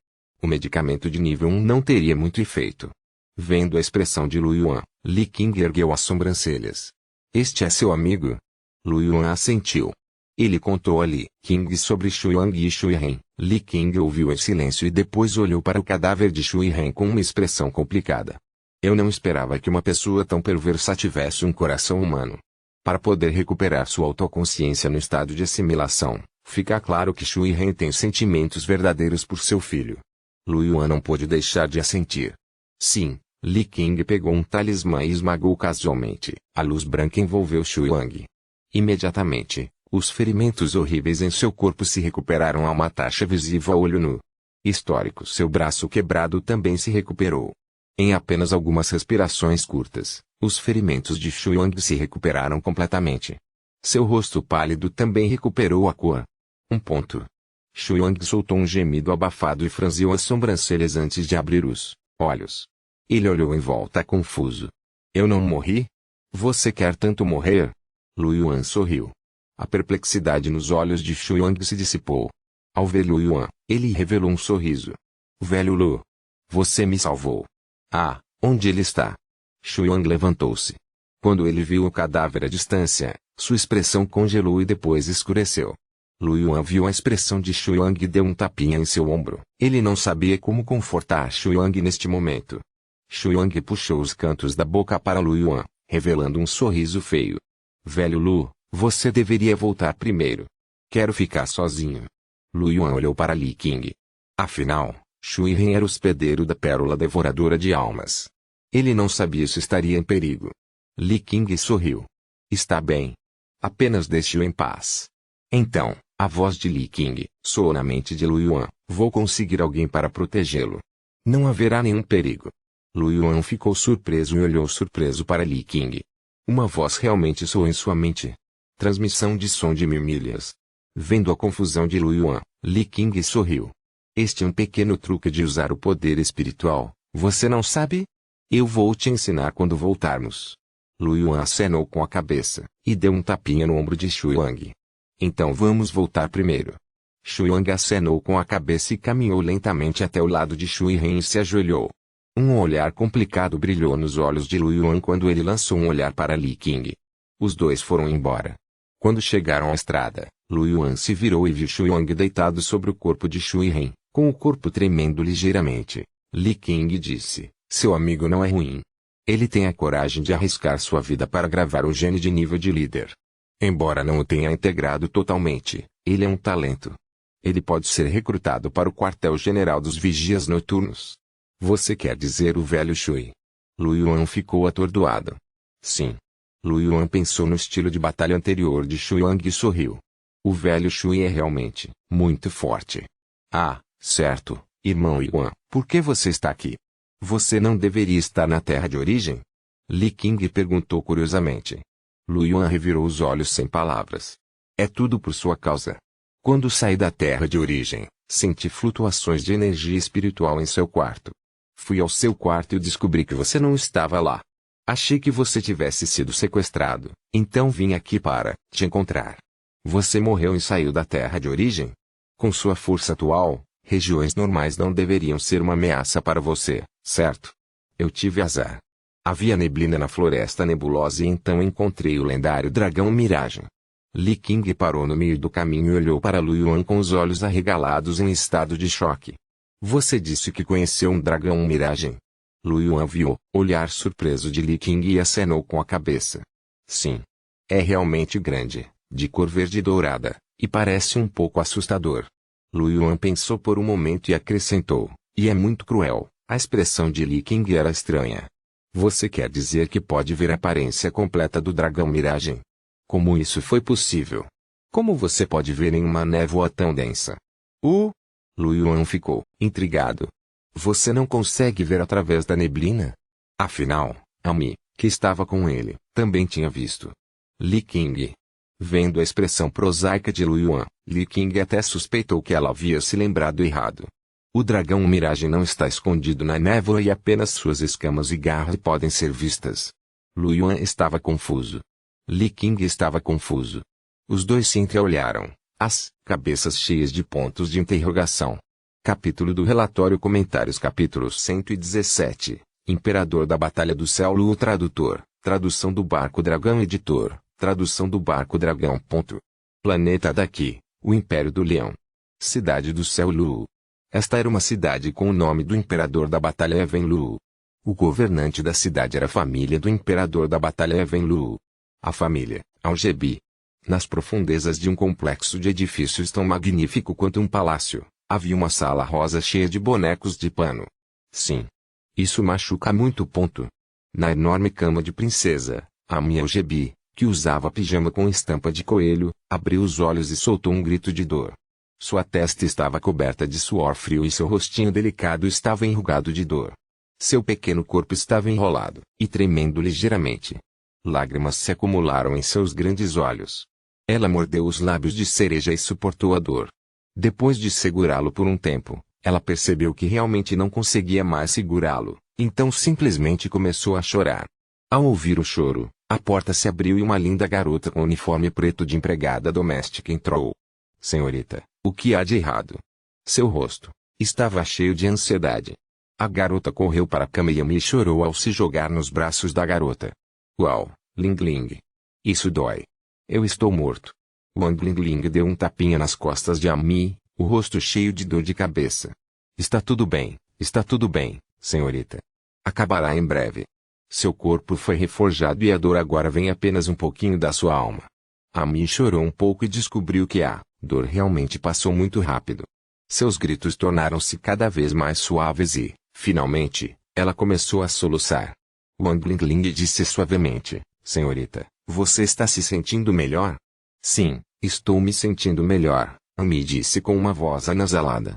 O medicamento de nível 1 não teria muito efeito. Vendo a expressão de Lu Yuan, Li King ergueu as sobrancelhas. Este é seu amigo? Lu Yuan assentiu. Ele contou a Li King sobre Shui Wang e Shui Ren. Li King ouviu em silêncio e depois olhou para o cadáver de Shui Ren com uma expressão complicada. Eu não esperava que uma pessoa tão perversa tivesse um coração humano. Para poder recuperar sua autoconsciência no estado de assimilação, fica claro que Shui Ren tem sentimentos verdadeiros por seu filho. Lu Yuan não pôde deixar de assentir. Sim, Li King pegou um talismã e esmagou casualmente. A luz branca envolveu Shui Wang. Imediatamente, os ferimentos horríveis em seu corpo se recuperaram a uma taxa visível a olho nu. Histórico, seu braço quebrado também se recuperou. Em apenas algumas respirações curtas, os ferimentos de Shui Wang se recuperaram completamente. Seu rosto pálido também recuperou a cor. Shui Wang soltou um gemido abafado e franziu as sobrancelhas antes de abrir os olhos. Ele olhou em volta confuso. Eu não morri? Você quer tanto morrer? Lu Yuan sorriu. A perplexidade nos olhos de Shui Wang se dissipou. Ao ver Lu Yuan, ele revelou um sorriso. Velho Lu. Você me salvou. Ah, onde ele está? Shui Wang levantou-se. Quando ele viu o cadáver à distância, sua expressão congelou e depois escureceu. Lu Yuan viu a expressão de Shui Wang e deu um tapinha em seu ombro. Ele não sabia como confortar Shui Wang neste momento. Shui Wang puxou os cantos da boca para Lu Yuan, revelando um sorriso feio. Velho Lu, você deveria voltar primeiro. Quero ficar sozinho. Lu Yuan olhou para Li King. Afinal, Shui Ren era hospedeiro da Pérola Devoradora de Almas. Ele não sabia se estaria em perigo. Li King sorriu. Está bem. Apenas deixe-o em paz. Então, a voz de Li King soou na mente de Lu Yuan. Vou conseguir alguém para protegê-lo. Não haverá nenhum perigo. Lu Yuan ficou surpreso e olhou surpreso para Li King. Uma voz realmente soou em sua mente. Transmissão de som de 1000 milhas. Vendo a confusão de Lu Yuan, Li King sorriu. Este é um pequeno truque de usar o poder espiritual, você não sabe? Eu vou te ensinar quando voltarmos. Lu Yuan acenou com a cabeça, e deu um tapinha no ombro de Shui Wang. Então vamos voltar primeiro. Shui Wang acenou com a cabeça e caminhou lentamente até o lado de Shui Ren e se ajoelhou. Um olhar complicado brilhou nos olhos de Lu Yuan quando ele lançou um olhar para Li King. Os dois foram embora. Quando chegaram à estrada, Lu Yuan se virou e viu Shui Wang deitado sobre o corpo de Shui Ren, com o corpo tremendo ligeiramente. Li King disse, seu amigo não é ruim. Ele tem a coragem de arriscar sua vida para gravar o gene de nível de líder. Embora não o tenha integrado totalmente, ele é um talento. Ele pode ser recrutado para o quartel-general dos vigias noturnos. Você quer dizer o velho Shui? Lu Yuan ficou atordoado. Sim. Lu Yuan pensou no estilo de batalha anterior de Shu Yang e sorriu. O velho Shui é realmente muito forte. Ah, certo, irmão Yuan, por que você está aqui? Você não deveria estar na terra de origem? Li Qing perguntou curiosamente. Lu Yuan revirou os olhos sem palavras. É tudo por sua causa. Quando saí da terra de origem, senti flutuações de energia espiritual em seu quarto. Fui ao seu quarto e descobri que você não estava lá. Achei que você tivesse sido sequestrado, então vim aqui para te encontrar. Você morreu e saiu da terra de origem? Com sua força atual, regiões normais não deveriam ser uma ameaça para você, certo? Eu tive azar. Havia neblina na floresta nebulosa e então encontrei o lendário dragão Miragem. Li Qing parou no meio do caminho e olhou para Lu Yuan com os olhos arregalados em estado de choque. Você disse que conheceu um dragão Miragem? Lu Yuan viu, olhar surpreso de Li Qing e acenou com a cabeça. Sim. É realmente grande, de cor verde dourada, e parece um pouco assustador. Lu Yuan pensou por um momento e acrescentou, e é muito cruel. A expressão de Li Qing era estranha. Você quer dizer que pode ver a aparência completa do dragão Miragem? Como isso foi possível? Como você pode ver em uma névoa tão densa? Lu Yuan ficou intrigado. Você não consegue ver através da neblina? Afinal, a Mi, que estava com ele, também tinha visto. Li Qing. Vendo a expressão prosaica de Lu Yuan, Li Qing até suspeitou que ela havia se lembrado errado. O dragão Miragem não está escondido na névoa e apenas suas escamas e garras podem ser vistas. Lu Yuan estava confuso. Li Qing estava confuso. Os dois se entreolharam, as cabeças cheias de pontos de interrogação. Capítulo do relatório Comentários Capítulo 117 Imperador da Batalha do Céu Lu Tradutor, tradução do Barco Dragão Editor, tradução do Barco Dragão. Planeta daqui, o Império do Leão. Cidade do Céu Lu. Esta era uma cidade com o nome do Imperador da Batalha Even Lu. O governante da cidade era a família do Imperador da Batalha Even Lu. A família, Algebi. Nas profundezas de um complexo de edifícios tão magnífico quanto um palácio, havia uma sala rosa cheia de bonecos de pano. Sim. Isso machuca muito. Na enorme cama de princesa, a minha Algebi, que usava pijama com estampa de coelho, abriu os olhos e soltou um grito de dor. Sua testa estava coberta de suor frio e seu rostinho delicado estava enrugado de dor. Seu pequeno corpo estava enrolado e tremendo ligeiramente. Lágrimas se acumularam em seus grandes olhos. Ela mordeu os lábios de cereja e suportou a dor. Depois de segurá-lo por um tempo, ela percebeu que realmente não conseguia mais segurá-lo, então simplesmente começou a chorar. Ao ouvir o choro, a porta se abriu e uma linda garota com uniforme preto de empregada doméstica entrou. Senhorita, o que há de errado? Seu rosto estava cheio de ansiedade. A garota correu para a cama e Ami chorou ao se jogar nos braços da garota. Uau, Ling Ling. Isso dói. Eu estou morto. Wang Ling Ling deu um tapinha nas costas de Ami, o rosto cheio de dor de cabeça. Está tudo bem, senhorita. Acabará em breve. Seu corpo foi reforjado e a dor agora vem apenas um pouquinho da sua alma. Ami chorou um pouco e descobriu que a dor realmente passou muito rápido. Seus gritos tornaram-se cada vez mais suaves e, finalmente, ela começou a soluçar. Wang Ling Ling disse suavemente, senhorita, você está se sentindo melhor? Sim, estou me sentindo melhor, Ami disse com uma voz anasalada.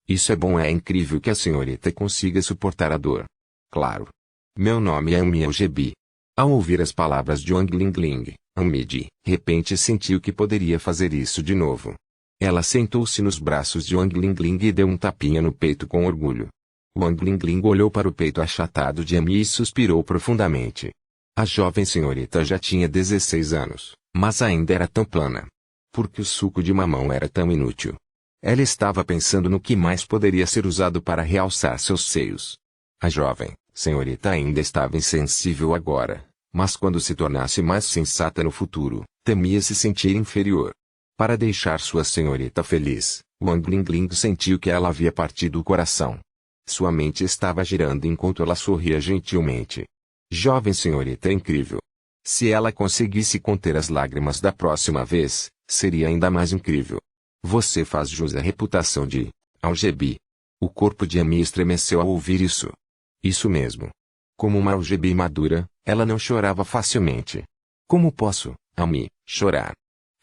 Isso é bom, é incrível que a senhorita consiga suportar a dor. Claro. Meu nome é Ami Algebi. Ao ouvir as palavras de Wang Ling Ling, Ami de repente sentiu que poderia fazer isso de novo. Ela sentou-se nos braços de Wang Ling Ling e deu um tapinha no peito com orgulho. Wang Ling Ling olhou para o peito achatado de Ami e suspirou profundamente. A jovem senhorita já tinha 16 anos, mas ainda era tão plana. Por que o suco de mamão era tão inútil? Ela estava pensando no que mais poderia ser usado para realçar seus seios. A jovem senhorita ainda estava insensível agora, mas quando se tornasse mais sensata no futuro, temia se sentir inferior. Para deixar sua senhorita feliz, Wang Ling Ling sentiu que ela havia partido o coração. Sua mente estava girando enquanto ela sorria gentilmente. Jovem senhorita incrível. Se ela conseguisse conter as lágrimas da próxima vez, seria ainda mais incrível. Você faz jus à reputação de algebi. O corpo de Amy estremeceu ao ouvir isso. Isso mesmo. Como uma algebi madura, ela não chorava facilmente. Como posso, Amy, chorar?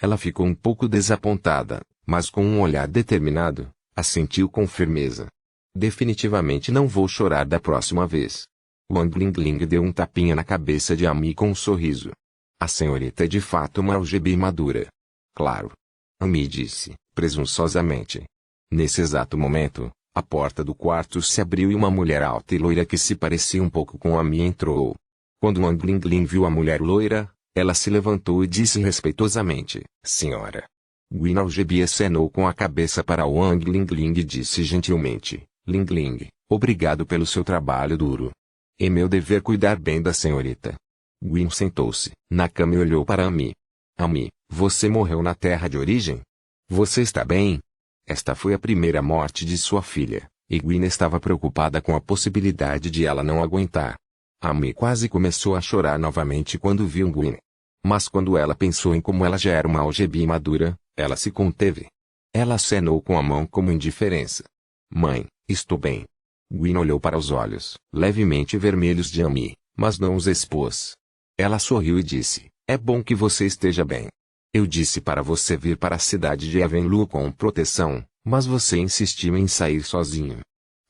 Ela ficou um pouco desapontada, mas com um olhar determinado, assentiu com firmeza. Definitivamente não vou chorar da próxima vez. Wang Lingling deu um tapinha na cabeça de Amy com um sorriso. A senhorita é de fato uma algebi madura. Claro. Amy disse, presunçosamente. Nesse exato momento, a porta do quarto se abriu e uma mulher alta e loira que se parecia um pouco com Amy entrou. Quando Wang Lingling viu a mulher loira, ela se levantou e disse respeitosamente, Senhora. Guin Algebi acenou com a cabeça para Wang Lingling e disse gentilmente, Lingling, obrigado pelo seu trabalho duro. É meu dever cuidar bem da senhorita. Guin sentou-se na cama e olhou para Amy. Amy, você morreu na terra de origem? Você está bem? Esta foi a primeira morte de sua filha, e Guin estava preocupada com a possibilidade de ela não aguentar. Amy quase começou a chorar novamente quando viu Guin. Mas quando ela pensou em como ela já era uma algebi madura, ela se conteve. Ela acenou com a mão como indiferença. Mãe, estou bem. Guin olhou para os olhos, levemente vermelhos de Amy, mas não os expôs. Ela sorriu e disse, é bom que você esteja bem. Eu disse para você vir para a cidade de Avenlu com proteção, mas você insistiu em sair sozinho.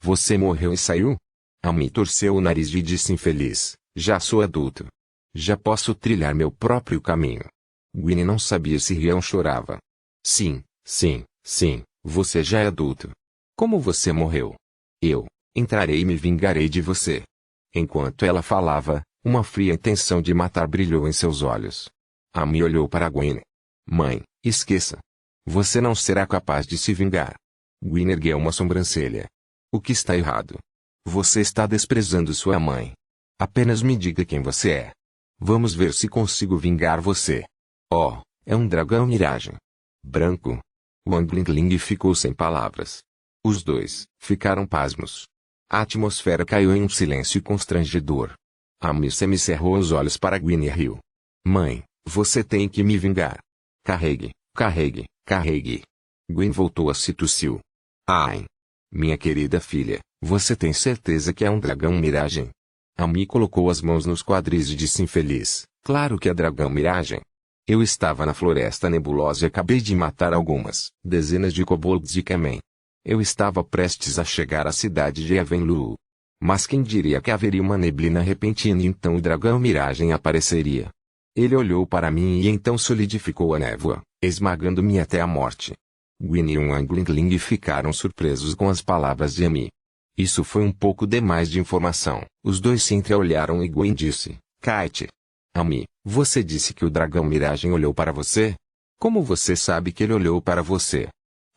Você morreu e saiu? Amy torceu o nariz e disse infeliz, já sou adulto. Já posso trilhar meu próprio caminho. Guin não sabia se ria ou chorava. Sim, você já é adulto. Como você morreu? Eu entrarei e me vingarei de você. Enquanto ela falava, uma fria intenção de matar brilhou em seus olhos. Amy olhou para Guin. Mãe, esqueça. Você não será capaz de se vingar. Guin ergueu uma sobrancelha. O que está errado? Você está desprezando sua mãe. Apenas me diga quem você é. Vamos ver se consigo vingar você. Oh, é um dragão miragem. Branco. Wang Lingling ficou sem palavras. Os dois ficaram pasmos. A atmosfera caiu em um silêncio constrangedor. Amy semicerrou os olhos para Guin e riu. Mãe, você tem que me vingar. Carregue. Guin voltou a se tossiu. Ai. Minha querida filha, você tem certeza que é um dragão miragem? Amy colocou as mãos nos quadris e disse infeliz. Claro que é dragão miragem. Eu estava na floresta nebulosa e acabei de matar algumas dezenas de kobolds e Kamen. Eu estava prestes a chegar à cidade de Avenlu. Mas quem diria que haveria uma neblina repentina e então o dragão miragem apareceria? Ele olhou para mim e então solidificou a névoa, esmagando-me até a morte. Guin e Wang Lingling ficaram surpresos com as palavras de Amy. Isso foi um pouco demais de informação. Os dois se entreolharam e Guin disse, Kite. Amy, você disse que o dragão miragem olhou para você? Como você sabe que ele olhou para você?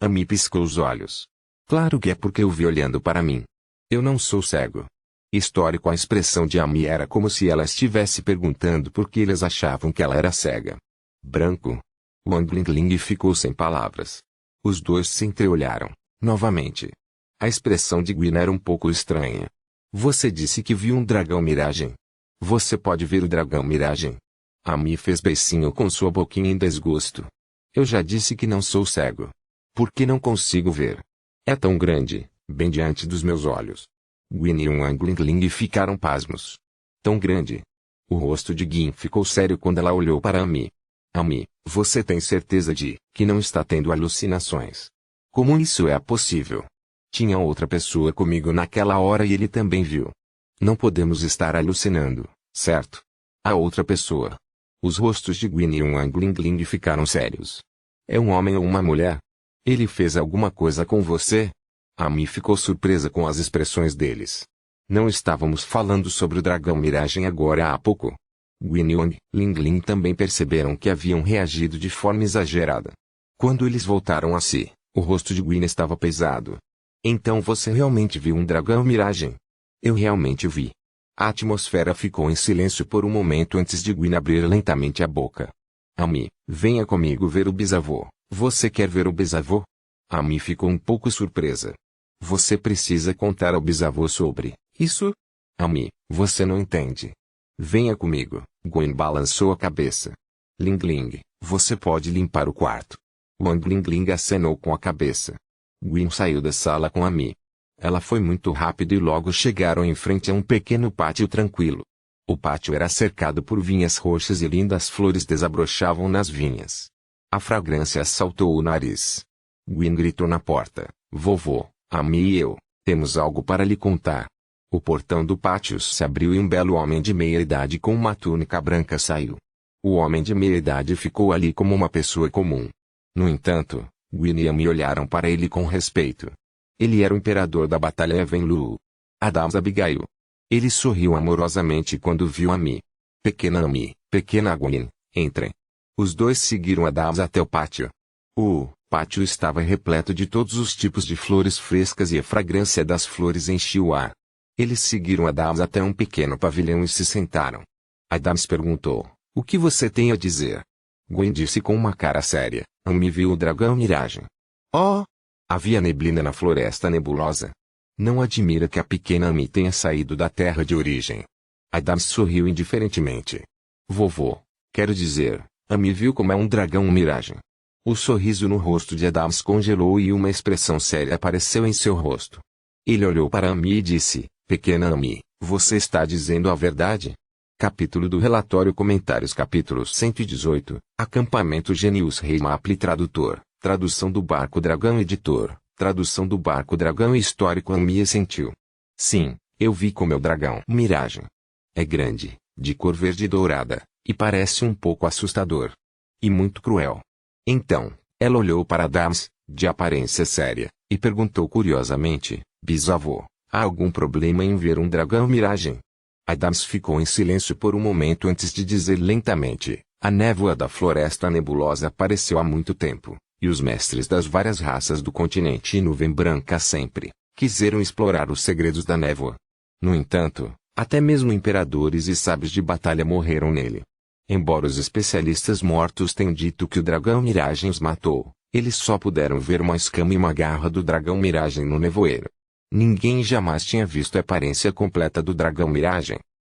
Amy piscou os olhos. Claro que é porque eu vi olhando para mim. Eu não sou cego. Histórico, a expressão de Amy era como se ela estivesse perguntando por que eles achavam que ela era cega. Branco. Wang Lingling ficou sem palavras. Os dois se entreolharam, novamente. A expressão de Guin era um pouco estranha. Você disse que viu um dragão miragem. Você pode ver o dragão miragem? Amy fez beicinho com sua boquinha em desgosto. Eu já disse que não sou cego. Por que não consigo ver? É tão grande, bem diante dos meus olhos. Guin e Wang Lingling ficaram pasmos. Tão grande. O rosto de Guin ficou sério quando ela olhou para Amy. Amy, você tem certeza de que não está tendo alucinações? Como isso é possível? Tinha outra pessoa comigo naquela hora e ele também viu. Não podemos estar alucinando, certo? A outra pessoa. Os rostos de Guin e Wang Lingling ficaram sérios. É um homem ou uma mulher? Ele fez alguma coisa com você? Amy ficou surpresa com as expressões deles. Não estávamos falando sobre o dragão miragem agora há pouco. Guin e Wang Lingling também perceberam que haviam reagido de forma exagerada. Quando eles voltaram a si, o rosto de Guin estava pesado. Então você realmente viu um dragão miragem? Eu realmente vi. A atmosfera ficou em silêncio por um momento antes de Guin abrir lentamente a boca. Amy, venha comigo ver o bisavô. Você quer ver o bisavô? Amy ficou um pouco surpresa. Você precisa contar ao bisavô sobre isso? Amy, você não entende. Venha comigo. Guin balançou a cabeça. Lingling, você pode limpar o quarto. Wang Lingling acenou com a cabeça. Gwen saiu da sala com Amy. Ela foi muito rápido e logo chegaram em frente a um pequeno pátio tranquilo. O pátio era cercado por vinhas roxas e lindas flores desabrochavam nas vinhas. A fragrância assaltou o nariz. Gwen gritou na porta: "Vovô, Amy e eu, temos algo para lhe contar." O portão do pátio se abriu e um belo homem de meia-idade com uma túnica branca saiu. O homem de meia-idade ficou ali como uma pessoa comum. No entanto, Gwen e Amy olharam para ele com respeito. Ele era o imperador da Batalha Evenlu. Adams Abigail. Ele sorriu amorosamente quando viu Amy. "Pequena Amy, pequena Gwen, entrem." Os dois seguiram Adams até o pátio. O pátio estava repleto de todos os tipos de flores frescas e a fragrância das flores enchia o ar. Eles seguiram Adams até um pequeno pavilhão e se sentaram. Adams perguntou: "O que você tem a dizer?" Gwen disse com uma cara séria: "Amy viu o dragão Miragem." "Oh!" Havia neblina na floresta nebulosa. Não admira que a pequena Amy tenha saído da terra de origem. Adams sorriu indiferentemente. "Vovô, quero dizer, Amy viu como é um dragão Miragem." O sorriso no rosto de Adams congelou e uma expressão séria apareceu em seu rosto. Ele olhou para Amy e disse: "Pequena Amy, você está dizendo a verdade?" Capítulo do relatório Comentários Capítulo 118 Acampamento Genius Rei Maple Tradutor Tradução do Barco Dragão Editor Tradução do Barco Dragão Histórico. Amy assentiu. "Sim, eu vi com meu dragão Miragem. É grande, de cor verde dourada, e parece um pouco assustador. E muito cruel." Então, ela olhou para Adams, de aparência séria, e perguntou curiosamente: "Bisavô, há algum problema em ver um dragão Miragem?" Adams ficou em silêncio por um momento antes de dizer lentamente: "A névoa da floresta nebulosa apareceu há muito tempo, e os mestres das várias raças do continente Nuvem Branca sempre quiseram explorar os segredos da névoa. No entanto, até mesmo imperadores e sábios de batalha morreram nele. Embora os especialistas mortos tenham dito que o dragão Miragem os matou, eles só puderam ver uma escama e uma garra do dragão Miragem no nevoeiro. Ninguém jamais tinha visto a aparência completa do dragão Miragem."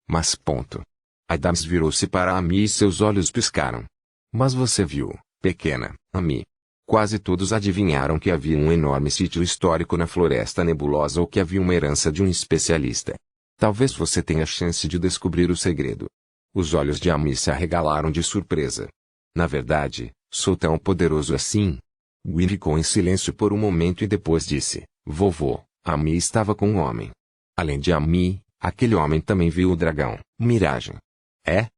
"Mas ponto." Adams virou-se para Amy e seus olhos piscaram. "Mas você viu, pequena Amy." Quase todos adivinharam que havia um enorme sítio histórico na Floresta Nebulosa ou que havia uma herança de um especialista. Talvez você tenha chance de descobrir o segredo. Os olhos de Amy se arregalaram de surpresa. "Na verdade, sou tão poderoso assim?" Gwen ficou em silêncio por um momento e depois disse: "Vovô, Amy estava com um homem. Além de Amy, aquele homem também viu o dragão Miragem." "É?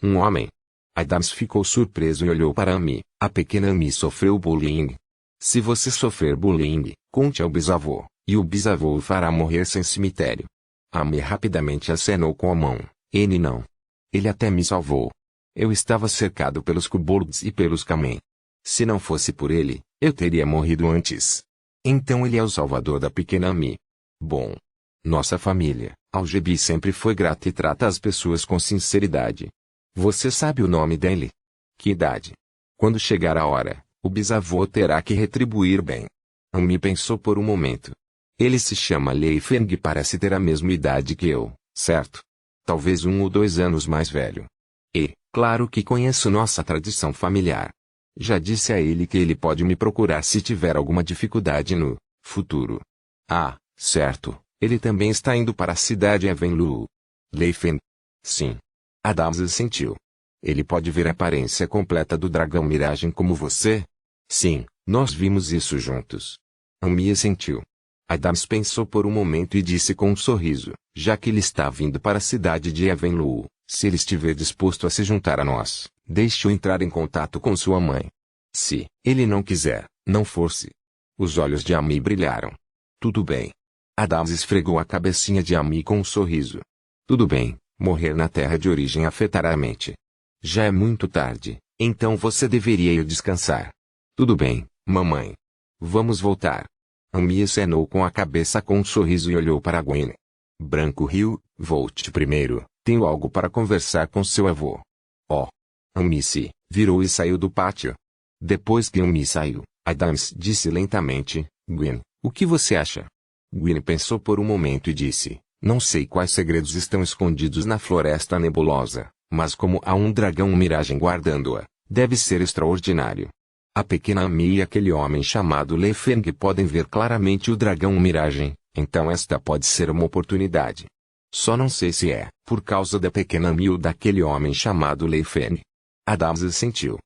Um homem?" Adams ficou surpreso e olhou para Amy. "A pequena Amy sofreu bullying." "Se você sofrer bullying, conte ao bisavô, e o bisavô o fará morrer sem cemitério." Amy rapidamente acenou com a mão. "Ele não. Ele até me salvou. Eu estava cercado pelos kobolds e pelos Kamen. Se não fosse por ele, eu teria morrido antes. Então ele é o salvador da pequena Amy. Bom. Nossa família, Algebi, sempre foi grata e trata as pessoas com sinceridade. Você sabe o nome dele? Que idade? Quando chegar a hora, o bisavô terá que retribuir bem." Amy pensou por um momento. "Ele se chama Lei Feng e parece ter a mesma idade que eu, certo? Talvez 1 ou 2 anos mais velho. E, claro que conheço nossa tradição familiar. Já disse a ele que ele pode me procurar se tiver alguma dificuldade no futuro." "Ah, certo. Ele também está indo para a cidade Evenlu." "Lei Feng?" "Sim." Adams assentiu. "Ele pode ver a aparência completa do dragão Miragem como você?" "Sim, nós vimos isso juntos." Amy assentiu. Adams pensou por um momento e disse com um sorriso: "Já que ele está vindo para a cidade de Evenlu, se ele estiver disposto a se juntar a nós, deixe-o entrar em contato com sua mãe. Se ele não quiser, não force." Os olhos de Amy brilharam. "Tudo bem." Adams esfregou a cabecinha de Amy com um sorriso. "Tudo bem, morrer na terra de origem afetará a mente. Já é muito tarde, então você deveria ir descansar." "Tudo bem, mamãe. Vamos voltar." Amy acenou com a cabeça com um sorriso e olhou para Gwen. Branco riu: "Volte primeiro, tenho algo para conversar com seu avô." Oh. Amy se virou e saiu do pátio. Depois que Amy saiu, Adams disse lentamente: "Gwen, o que você acha?" Gwen pensou por um momento e disse: "Não sei quais segredos estão escondidos na Floresta Nebulosa, mas como há um dragão Miragem guardando-a, deve ser extraordinário." A pequena Amy e aquele homem chamado Lei Feng podem ver claramente o dragão Miragem, então esta pode ser uma oportunidade. Só não sei se é por causa da pequena Amy ou daquele homem chamado Lei Feng. Adams sentiu.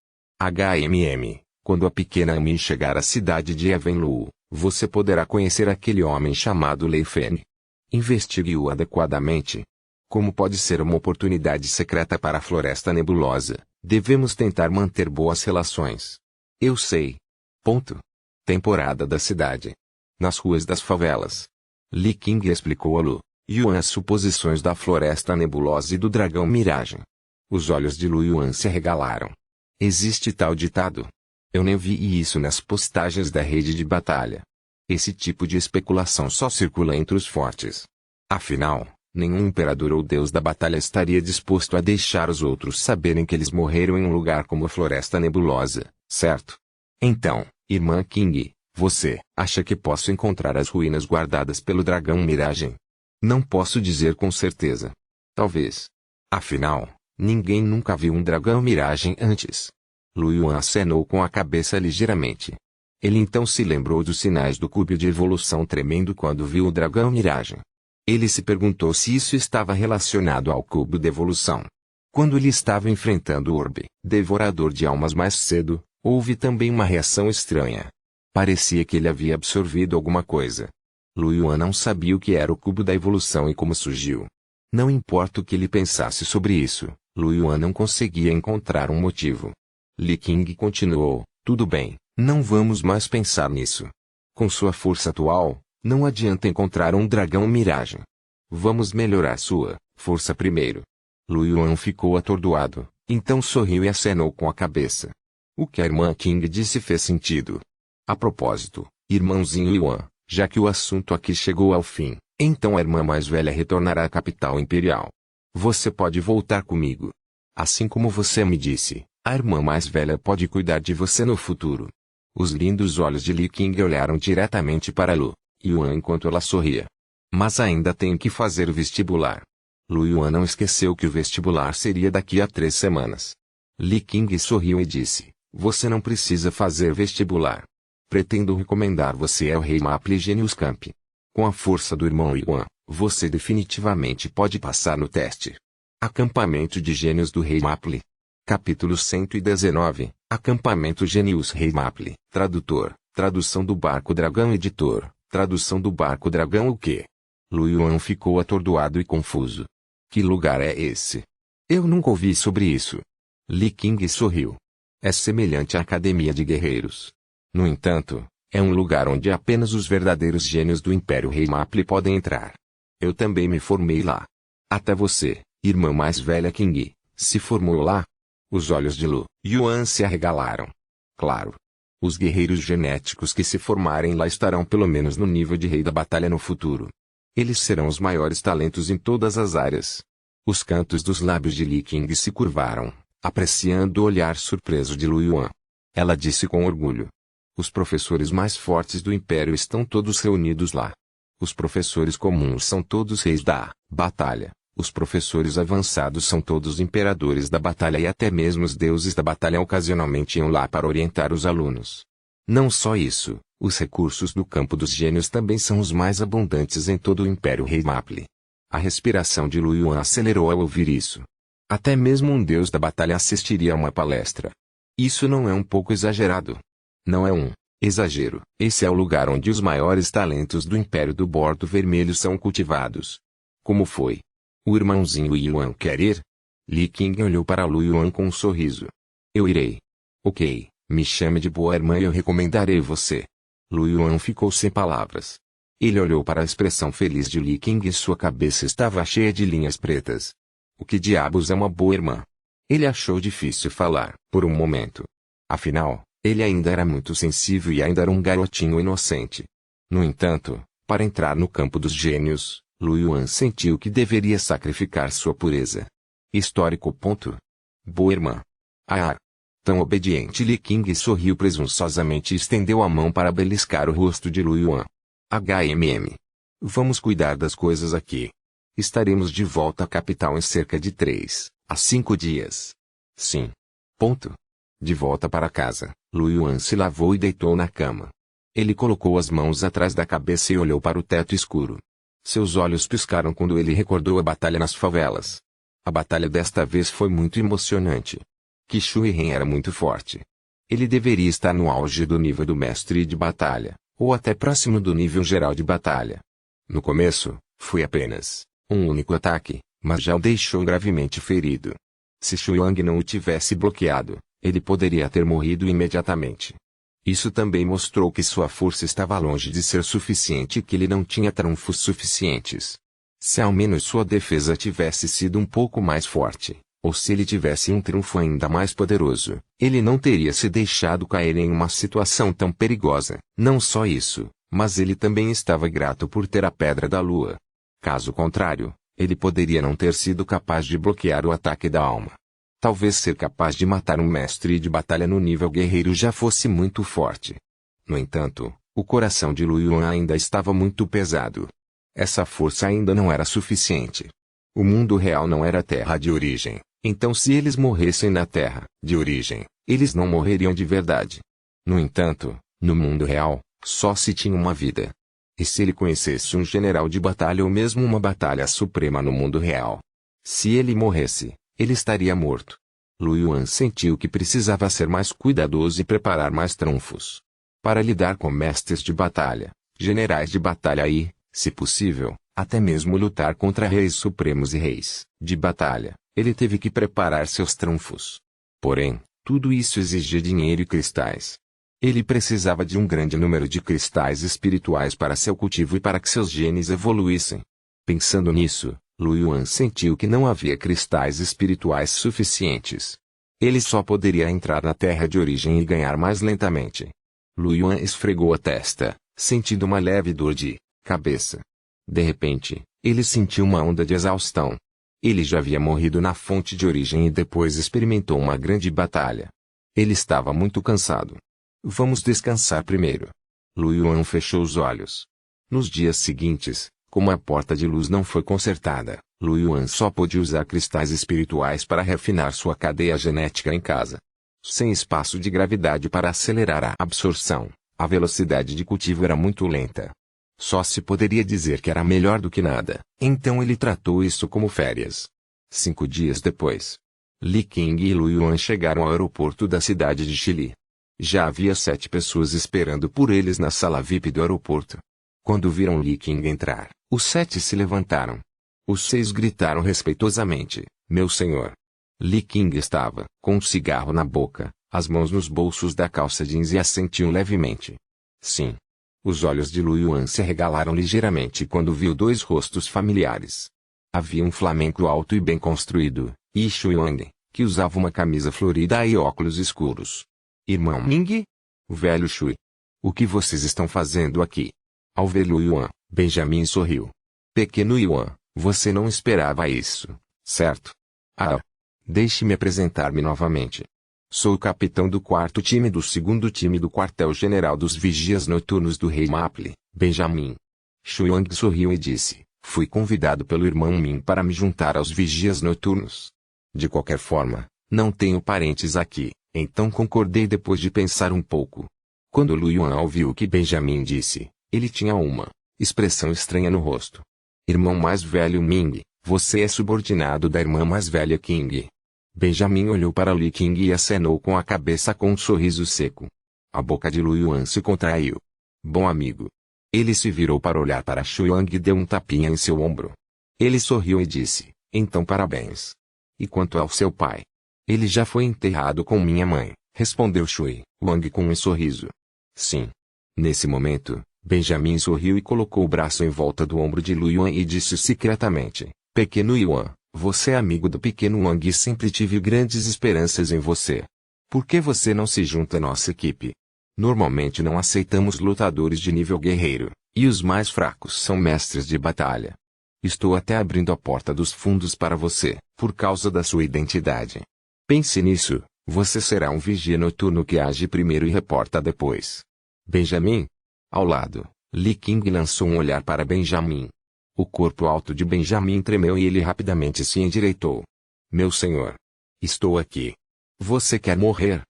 Quando a pequena Amy chegar à cidade de Evenlu, você poderá conhecer aquele homem chamado Lei Feng. Investigue-o adequadamente. Como pode ser uma oportunidade secreta para a Floresta Nebulosa, devemos tentar manter boas relações. Eu sei. Ponto. Temporada da cidade. Nas ruas das favelas. Li King explicou a Lu Yuan as suposições da Floresta Nebulosa e do dragão Miragem. Os olhos de Lu Yuan se arregalaram. Existe tal ditado. Eu nem vi isso nas postagens da rede de batalha. Esse tipo de especulação só circula entre os fortes. Afinal, nenhum imperador ou deus da batalha estaria disposto a deixar os outros saberem que eles morreram em um lugar como a Floresta Nebulosa, certo? Então, irmã King, você acha que posso encontrar as ruínas guardadas pelo dragão Miragem? Não posso dizer com certeza. Talvez. Afinal, ninguém nunca viu um dragão Miragem antes. Lu Yuan acenou com a cabeça ligeiramente. Ele então se lembrou dos sinais do cubo de evolução tremendo quando viu o dragão Miragem. Ele se perguntou se isso estava relacionado ao cubo de evolução. Quando ele estava enfrentando o orbe, devorador de almas mais cedo, houve também uma reação estranha. Parecia que ele havia absorvido alguma coisa. Lu Yuan não sabia o que era o cubo da evolução e como surgiu. Não importa o que ele pensasse sobre isso, Lu Yuan não conseguia encontrar um motivo. Li King continuou, tudo bem, não vamos mais pensar nisso. Com sua força atual, não adianta encontrar um dragão Miragem. Vamos melhorar sua força primeiro. Lu Yuan ficou atordoado, então sorriu e acenou com a cabeça. O que a irmã King disse fez sentido. A propósito, irmãozinho Yuan, já que o assunto aqui chegou ao fim, então a irmã mais velha retornará à capital imperial. Você pode voltar comigo. Assim como você me disse, a irmã mais velha pode cuidar de você no futuro. Os lindos olhos de Li King olharam diretamente para Lu Yuan enquanto ela sorria. Mas ainda tenho que fazer o vestibular. Lu Yuan não esqueceu que o vestibular seria daqui a 3 semanas. Li King sorriu e disse, você não precisa fazer vestibular. Pretendo recomendar você ao rei Maple Genius Camp. Com a força do irmão Yuan, você definitivamente pode passar no teste. Acampamento de Gênios do Rei Maple. Capítulo 119, Acampamento Genius Rei Maple. Tradutor, tradução do Barco Dragão. Editor, tradução do Barco Dragão. O quê? Lu Yuan ficou atordoado e confuso. Que lugar é esse? Eu nunca ouvi sobre isso. Li King sorriu. É semelhante à Academia de Guerreiros. No entanto, é um lugar onde apenas os verdadeiros gênios do Império Rei Maple podem entrar. Eu também me formei lá. Até você, irmã mais velha King, se formou lá? Os olhos de Lu Yuan se arregalaram. Claro. Os guerreiros genéticos que se formarem lá estarão pelo menos no nível de rei da batalha no futuro. Eles serão os maiores talentos em todas as áreas. Os cantos dos lábios de Li King se curvaram, apreciando o olhar surpreso de Lu Yuan. Ela disse com orgulho. Os professores mais fortes do Império estão todos reunidos lá. Os professores comuns são todos reis da batalha. Os professores avançados são todos imperadores da batalha e até mesmo os deuses da batalha ocasionalmente iam lá para orientar os alunos. Não só isso, os recursos do campo dos gênios também são os mais abundantes em todo o Império Rei Maple. A respiração de Lu Yuan acelerou ao ouvir isso. Até mesmo um deus da batalha assistiria a uma palestra. Isso não é um pouco exagerado? Não é um exagero. Esse é o lugar onde os maiores talentos do Império do Bordo Vermelho são cultivados. Como foi? O irmãozinho Yuan quer ir? Li King olhou para Lu Yuan com um sorriso. Eu irei. Ok, me chame de boa irmã e eu recomendarei você. Lu Yuan ficou sem palavras. Ele olhou para a expressão feliz de Li King e sua cabeça estava cheia de linhas pretas. O que diabos é uma boa irmã? Ele achou difícil falar, por um momento. Afinal, ele ainda era muito sensível e ainda era um garotinho inocente. No entanto, para entrar no campo dos gênios, Lu Yuan sentiu que deveria sacrificar sua pureza. Histórico. Boa irmã. Ah! Tão obediente. Li King sorriu presunçosamente e estendeu a mão para beliscar o rosto de Lu Yuan. Vamos cuidar das coisas aqui. Estaremos de volta à capital em cerca de 3 a 5 dias. Sim. De volta para casa, Lu Yuan se lavou e deitou na cama. Ele colocou as mãos atrás da cabeça e olhou para o teto escuro. Seus olhos piscaram quando ele recordou a batalha nas favelas. A batalha desta vez foi muito emocionante. Qi Shuiren era muito forte. Ele deveria estar no auge do nível do mestre de batalha, ou até próximo do nível geral de batalha. No começo, foi apenas um único ataque, mas já o deixou gravemente ferido. Se Shu Yang não o tivesse bloqueado, ele poderia ter morrido imediatamente. Isso também mostrou que sua força estava longe de ser suficiente e que ele não tinha trunfos suficientes. Se ao menos sua defesa tivesse sido um pouco mais forte, ou se ele tivesse um trunfo ainda mais poderoso, ele não teria se deixado cair em uma situação tão perigosa. Não só isso, mas ele também estava grato por ter a Pedra da Lua. Caso contrário, ele poderia não ter sido capaz de bloquear o ataque da alma. Talvez ser capaz de matar um mestre de batalha no nível guerreiro já fosse muito forte. No entanto, o coração de Lu Yuan ainda estava muito pesado. Essa força ainda não era suficiente. O mundo real não era a terra de origem, então se eles morressem na terra de origem, eles não morreriam de verdade. No entanto, no mundo real, só se tinha uma vida. E se ele conhecesse um general de batalha ou mesmo uma batalha suprema no mundo real? Se ele morresse, ele estaria morto. Lu Yuan sentiu que precisava ser mais cuidadoso e preparar mais trunfos. Para lidar com mestres de batalha, generais de batalha e, se possível, até mesmo lutar contra reis supremos e reis de batalha, ele teve que preparar seus trunfos. Porém, tudo isso exigia dinheiro e cristais. Ele precisava de um grande número de cristais espirituais para seu cultivo e para que seus genes evoluíssem. Pensando nisso, Lu Yuan sentiu que não havia cristais espirituais suficientes. Ele só poderia entrar na terra de origem e ganhar mais lentamente. Lu Yuan esfregou a testa, sentindo uma leve dor de cabeça. De repente, ele sentiu uma onda de exaustão. Ele já havia morrido na fonte de origem e depois experimentou uma grande batalha. Ele estava muito cansado. Vamos descansar primeiro. Lu Yuan fechou os olhos. Nos dias seguintes, como a porta de luz não foi consertada, Lu Yuan só pôde usar cristais espirituais para refinar sua cadeia genética em casa. Sem espaço de gravidade para acelerar a absorção, a velocidade de cultivo era muito lenta. Só se poderia dizer que era melhor do que nada, então ele tratou isso como férias. 5 dias depois, Li Qing e Lu Yuan chegaram ao aeroporto da cidade de Chili. Já havia 7 pessoas esperando por eles na sala VIP do aeroporto. Quando viram Li Qing entrar, os 7 se levantaram. Os 6 gritaram respeitosamente, "Meu senhor." Li Qing estava, com um cigarro na boca, as mãos nos bolsos da calça jeans e assentiu levemente. Sim. Os olhos de Lu Yuan se arregalaram ligeiramente quando viu 2 rostos familiares. Havia um flamenco alto e bem construído, Yi Shuang, que usava uma camisa florida e óculos escuros. "Irmão Ming?" O velho Shui. "O que vocês estão fazendo aqui?" Ao ver Lu Yuan, Benjamin sorriu. "Pequeno Yuan, você não esperava isso, certo?" "Ah, deixe-me apresentar-me novamente. Sou o capitão do 4º time do 2º time do quartel-general dos vigias noturnos do Rei Maple, Benjamin." Shuang sorriu e disse, "Fui convidado pelo irmão Min para me juntar aos vigias noturnos. De qualquer forma, não tenho parentes aqui, então concordei depois de pensar um pouco." Quando Lu Yuan ouviu o que Benjamin disse, ele tinha uma expressão estranha no rosto. "Irmão mais velho Ming, você é subordinado da irmã mais velha Qing." Benjamin olhou para Li Qing e acenou com a cabeça com um sorriso seco. A boca de Lu Yuan se contraiu. "Bom amigo." Ele se virou para olhar para Shuang e deu um tapinha em seu ombro. Ele sorriu e disse, "Então parabéns. E quanto ao seu pai?" "Ele já foi enterrado com minha mãe", respondeu Shui Wang com um sorriso. "Sim." Nesse momento, Benjamin sorriu e colocou o braço em volta do ombro de Lu Yuan e disse secretamente, "Pequeno Yuan, você é amigo do pequeno Wang e sempre tive grandes esperanças em você. Por que você não se junta à nossa equipe? Normalmente não aceitamos lutadores de nível guerreiro, e os mais fracos são mestres de batalha. Estou até abrindo a porta dos fundos para você, por causa da sua identidade. Pense nisso, você será um vigia noturno que age primeiro e reporta depois." "Benjamin?" Ao lado, Li Qing lançou um olhar para Benjamin. O corpo alto de Benjamin tremeu e ele rapidamente se endireitou. "Meu senhor. Estou aqui. Você quer morrer?"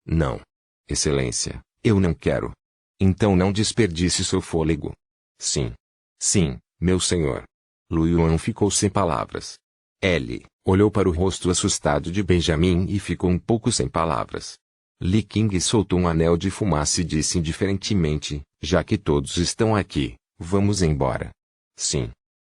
Não. Excelência, eu não quero. Então não desperdice seu fôlego. Sim. Sim, meu senhor. Lu Yuan ficou sem palavras. Ele olhou para o rosto assustado de Benjamin e ficou um pouco sem palavras. Li King soltou um anel de fumaça e disse indiferentemente, já que todos estão aqui, vamos embora. Sim.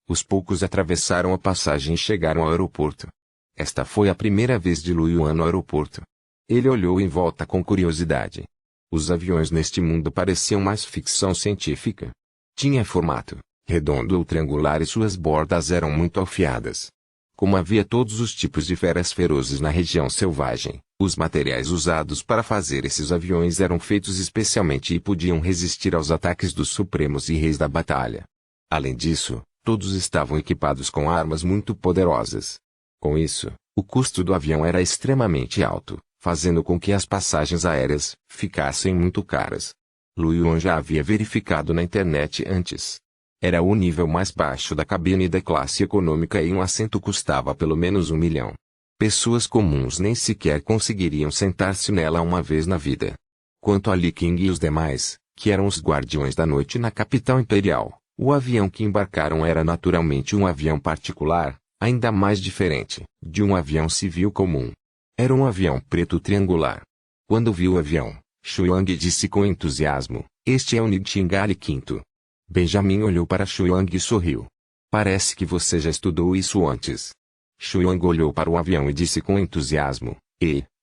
Os poucos atravessaram a passagem e chegaram ao aeroporto. Esta foi a primeira vez de Lu Yuan no aeroporto. Ele olhou em volta com curiosidade. Os aviões neste mundo pareciam mais ficção científica. Tinha formato redondo ou triangular e suas bordas eram muito afiadas. Como havia todos os tipos de feras ferozes na região selvagem, os materiais usados para fazer esses aviões eram feitos especialmente e podiam resistir aos ataques dos supremos e reis da batalha. Além disso, todos estavam equipados com armas muito poderosas. Com isso, o custo do avião era extremamente alto, fazendo com que as passagens aéreas ficassem muito caras. Lu Yuan já havia verificado na internet antes. Era o nível mais baixo da cabine da classe econômica e um assento custava pelo menos 1 milhão. Pessoas comuns nem sequer conseguiriam sentar-se nela uma vez na vida. Quanto a Li King e os demais, que eram os guardiões da noite na capital imperial, o avião que embarcaram era naturalmente um avião particular, ainda mais diferente de um avião civil comum. Era um avião preto triangular. Quando viu o avião, Xu Yang disse com entusiasmo, este é o Nightingale V. Benjamin olhou para Xu Yang e sorriu. Parece que você já estudou isso antes. Xu Yang olhou para o avião e disse com entusiasmo,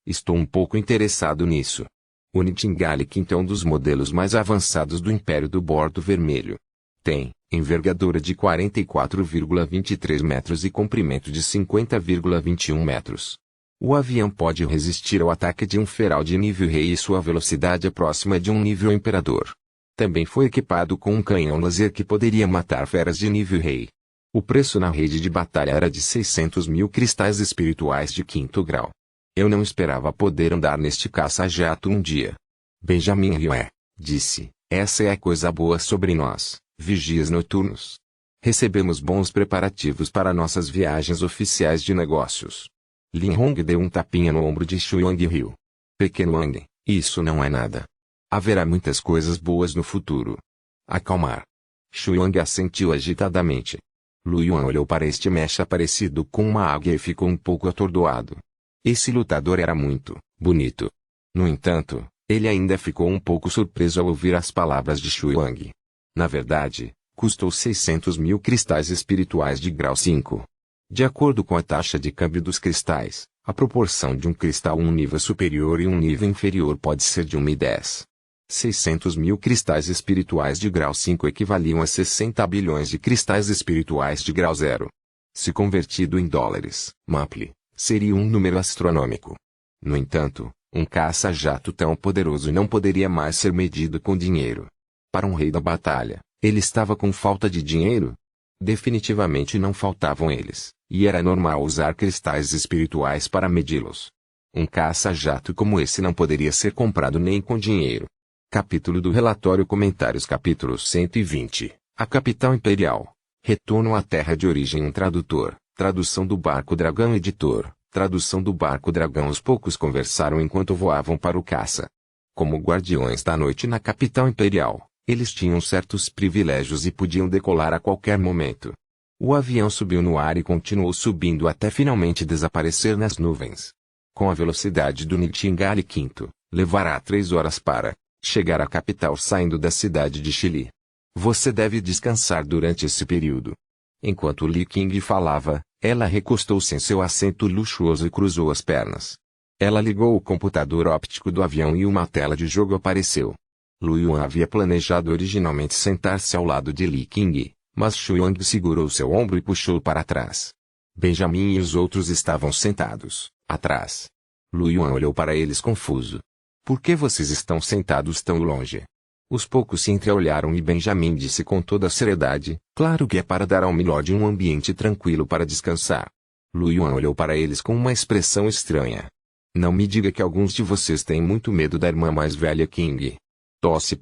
estou um pouco interessado nisso. O Nightingale V é um dos modelos mais avançados do Império do Bordo Vermelho. Tem envergadura de 44,23 metros e comprimento de 50,21 metros. O avião pode resistir ao ataque de um feral de nível rei e sua velocidade é próxima de um nível imperador. Também foi equipado com um canhão laser que poderia matar feras de nível rei. O preço na rede de batalha era de 600 mil cristais espirituais de 5º grau. Eu não esperava poder andar neste caça-jato um dia. Benjamin riu, disse, essa é a coisa boa sobre nós, vigias noturnos. Recebemos bons preparativos para nossas viagens oficiais de negócios. Lin Hong deu um tapinha no ombro de Xu Yang e riu. Pequeno Wang, isso não é nada. Haverá muitas coisas boas no futuro. Acalmar. Xu Yang assentiu agitadamente. Lu Yuan olhou para este mecha parecido com uma águia e ficou um pouco atordoado. Esse lutador era muito bonito. No entanto, ele ainda ficou um pouco surpreso ao ouvir as palavras de Xu Yang. Na verdade, custou 600 mil cristais espirituais de grau 5. De acordo com a taxa de câmbio dos cristais, a proporção de um cristal um nível superior e um nível inferior pode ser de 1:10. 600 mil cristais espirituais de grau 5 equivaliam a 60 bilhões de cristais espirituais de grau 0. Se convertido em dólares, Maple, seria um número astronômico. No entanto, um caça-jato tão poderoso não poderia mais ser medido com dinheiro. Para um rei da batalha, ele estava com falta de dinheiro? Definitivamente não faltavam eles, e era normal usar cristais espirituais para medi-los. Um caça-jato como esse não poderia ser comprado nem com dinheiro. Capítulo do relatório Comentários Capítulo 120 A Capital Imperial. Retorno à Terra de Origem um tradutor. Tradução do Barco Dragão Editor. Tradução do Barco Dragão Os poucos conversaram enquanto voavam para o caça. Como guardiões da noite na Capital Imperial, eles tinham certos privilégios e podiam decolar a qualquer momento. O avião subiu no ar e continuou subindo até finalmente desaparecer nas nuvens. Com a velocidade do Nightingale V, levará 3 horas para chegar à capital saindo da cidade de Chile. Você deve descansar durante esse período. Enquanto Li King falava, ela recostou-se em seu assento luxuoso e cruzou as pernas. Ela ligou o computador óptico do avião e uma tela de jogo apareceu. Lu Yuan havia planejado originalmente sentar-se ao lado de Li King, mas Xu Yang segurou seu ombro e puxou para trás. Benjamin e os outros estavam sentados, atrás. Lu Yuan olhou para eles confuso. Por que vocês estão sentados tão longe? Os poucos se entreolharam e Benjamin disse com toda a seriedade, claro que é para dar ao Milord um ambiente tranquilo para descansar. Lu Yuan olhou para eles com uma expressão estranha. Não me diga que alguns de vocês têm muito medo da irmã mais velha King. Tosse.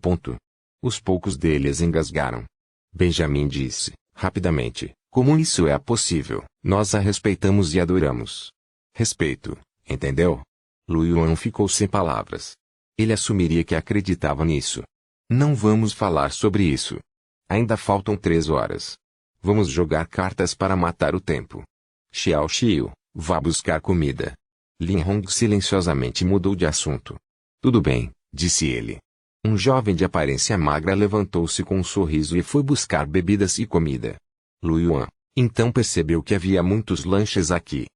Os poucos deles engasgaram. Benjamin disse, rapidamente, como isso é possível, nós a respeitamos e adoramos. Respeito, entendeu? Lu Yuan ficou sem palavras. Ele assumiria que acreditava nisso. Não vamos falar sobre isso. Ainda faltam 3 horas. Vamos jogar cartas para matar o tempo. Xiao Xiu, vá buscar comida. Lin Hong silenciosamente mudou de assunto. Tudo bem, disse ele. Um jovem de aparência magra levantou-se com um sorriso e foi buscar bebidas e comida. Lu Yuan, então percebeu que havia muitos lanches aqui.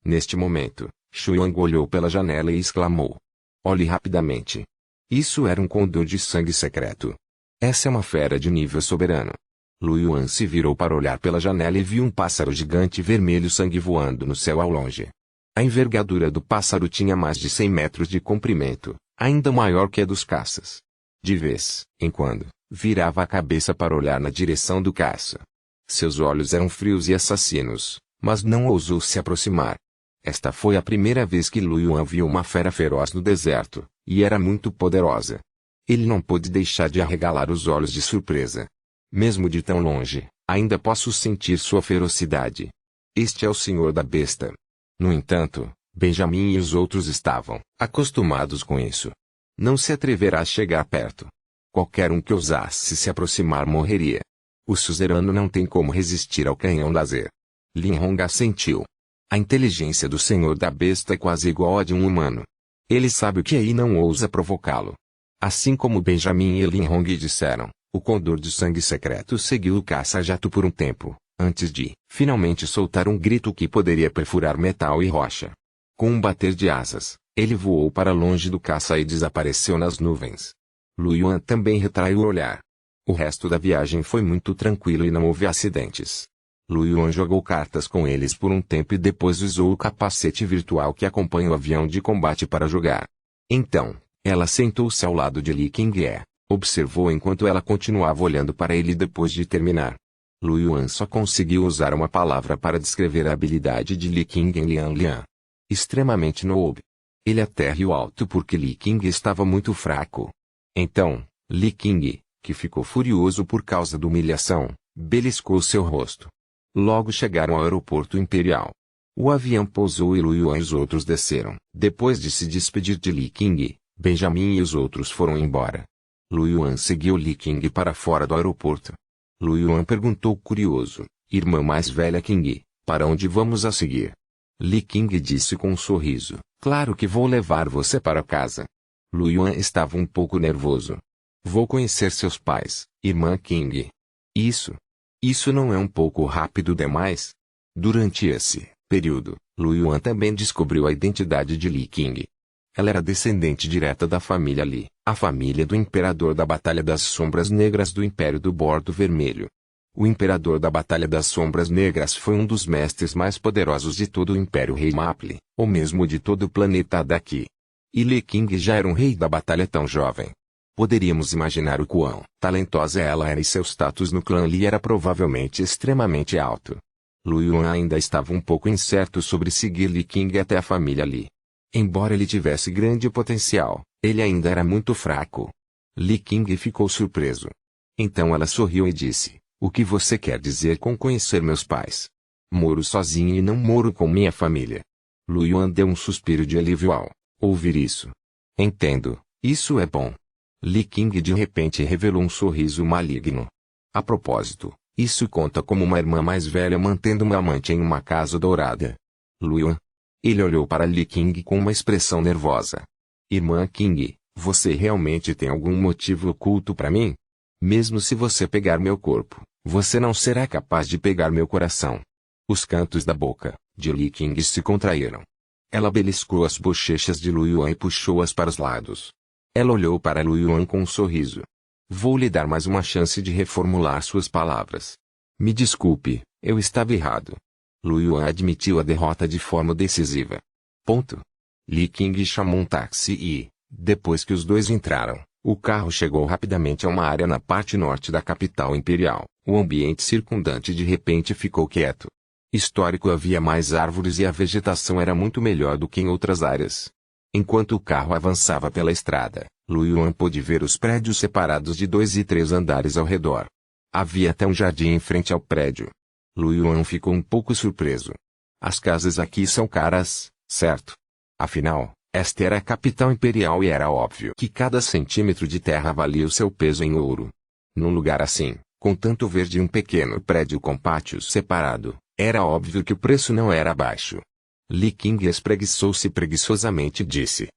Neste momento, Xu Yang olhou pela janela e exclamou. Olhe rapidamente. Isso era um condor de sangue secreto. Essa é uma fera de nível soberano. Lu Yuan se virou para olhar pela janela e viu um pássaro gigante vermelho sangue voando no céu ao longe. A envergadura do pássaro tinha mais de 100 metros de comprimento, ainda maior que a dos caças. De vez em quando, virava a cabeça para olhar na direção do caça. Seus olhos eram frios e assassinos, mas não ousou se aproximar. Esta foi a primeira vez que Lu Yuan viu uma fera feroz no deserto, e era muito poderosa. Ele não pôde deixar de arregalar os olhos de surpresa. Mesmo de tão longe, ainda posso sentir sua ferocidade. Este é o senhor da besta. No entanto, Benjamin e os outros estavam acostumados com isso. Não se atreverá a chegar perto. Qualquer um que ousasse se aproximar morreria. O suzerano não tem como resistir ao canhão laser. Lin Hong assentiu. A inteligência do senhor da besta é quase igual à de um humano. Ele sabe o que é e não ousa provocá-lo. Assim como Benjamin e Lin Hong disseram, o condor de sangue secreto seguiu o caça-jato por um tempo, antes de, finalmente soltar um grito que poderia perfurar metal e rocha. Com um bater de asas, ele voou para longe do caça e desapareceu nas nuvens. Lu Yuan também retraiu o olhar. O resto da viagem foi muito tranquilo e não houve acidentes. Lu Yuan jogou cartas com eles por um tempo e depois usou o capacete virtual que acompanha o avião de combate para jogar. Então, ela sentou-se ao lado de Li Qingye, observou enquanto ela continuava olhando para ele depois de terminar. Lu Yuan só conseguiu usar uma palavra para descrever a habilidade de Li Qingye em Lian Lian. Extremamente noob. Ele até riu alto porque Li Qingye estava muito fraco. Então, Li Qingye, que ficou furioso por causa da humilhação, beliscou seu rosto. Logo chegaram ao aeroporto imperial. O avião pousou e Lu Yuan e os outros desceram. Depois de se despedir de Li Qingye, Benjamin e os outros foram embora. Lu Yuan seguiu Li Qingye para fora do aeroporto. Lu Yuan perguntou curioso, irmã mais velha Qingye, para onde vamos a seguir? Li Qingye disse com um sorriso, claro que vou levar você para casa. Lu Yuan estava um pouco nervoso. Vou conhecer seus pais, irmã Qingye. Isso não é um pouco rápido demais? Durante esse período, Lu Yuan também descobriu a identidade de Li Qingye. Ela era descendente direta da família Li, a família do imperador da Batalha das Sombras Negras do Império do Bordo Vermelho. O imperador da Batalha das Sombras Negras foi um dos mestres mais poderosos de todo o Império Rei Maple, ou mesmo de todo o planeta daqui. E Li Qingye já era um rei da batalha tão jovem. Poderíamos imaginar o quão talentosa ela era e seu status no clã Li era provavelmente extremamente alto. Lu Yuan ainda estava um pouco incerto sobre seguir Li Qingye até a família Li. Embora ele tivesse grande potencial, ele ainda era muito fraco. Li Qingye ficou surpreso. Então ela sorriu e disse, o que você quer dizer com conhecer meus pais? Moro sozinho e não moro com minha família. Lu Yuan deu um suspiro de alívio ao ouvir isso. Entendo, isso é bom. Li Qingye de repente revelou um sorriso maligno. A propósito, isso conta como uma irmã mais velha mantendo uma amante em uma casa dourada. Lu Yuan. Ele olhou para Li Qingye com uma expressão nervosa. Irmã Qingye, você realmente tem algum motivo oculto para mim? Mesmo se você pegar meu corpo, você não será capaz de pegar meu coração. Os cantos da boca de Li Qingye se contraíram. Ela beliscou as bochechas de Lu Yuan e puxou-as para os lados. Ela olhou para Lu Yuan com um sorriso. Vou lhe dar mais uma chance de reformular suas palavras. Me desculpe, eu estava errado. Lu Yuan admitiu a derrota de forma decisiva. Ponto. Li Qingye chamou um táxi e, depois que os dois entraram, o carro chegou rapidamente a uma área na parte norte da capital imperial. O ambiente circundante de repente ficou quieto. Histórico, havia mais árvores e a vegetação era muito melhor do que em outras áreas. Enquanto o carro avançava pela estrada, Lu Yuan pôde ver os prédios separados de 2 e 3 andares ao redor. Havia até um jardim em frente ao prédio. Lu Yuan ficou um pouco surpreso. As casas aqui são caras, certo? Afinal, Esta era a capital imperial e era óbvio que cada centímetro de terra valia o seu peso em ouro. Num lugar assim, com tanto verde e um pequeno prédio com pátios separado, era óbvio que o preço não era baixo. Li King espreguiçou-se preguiçosamente e disse: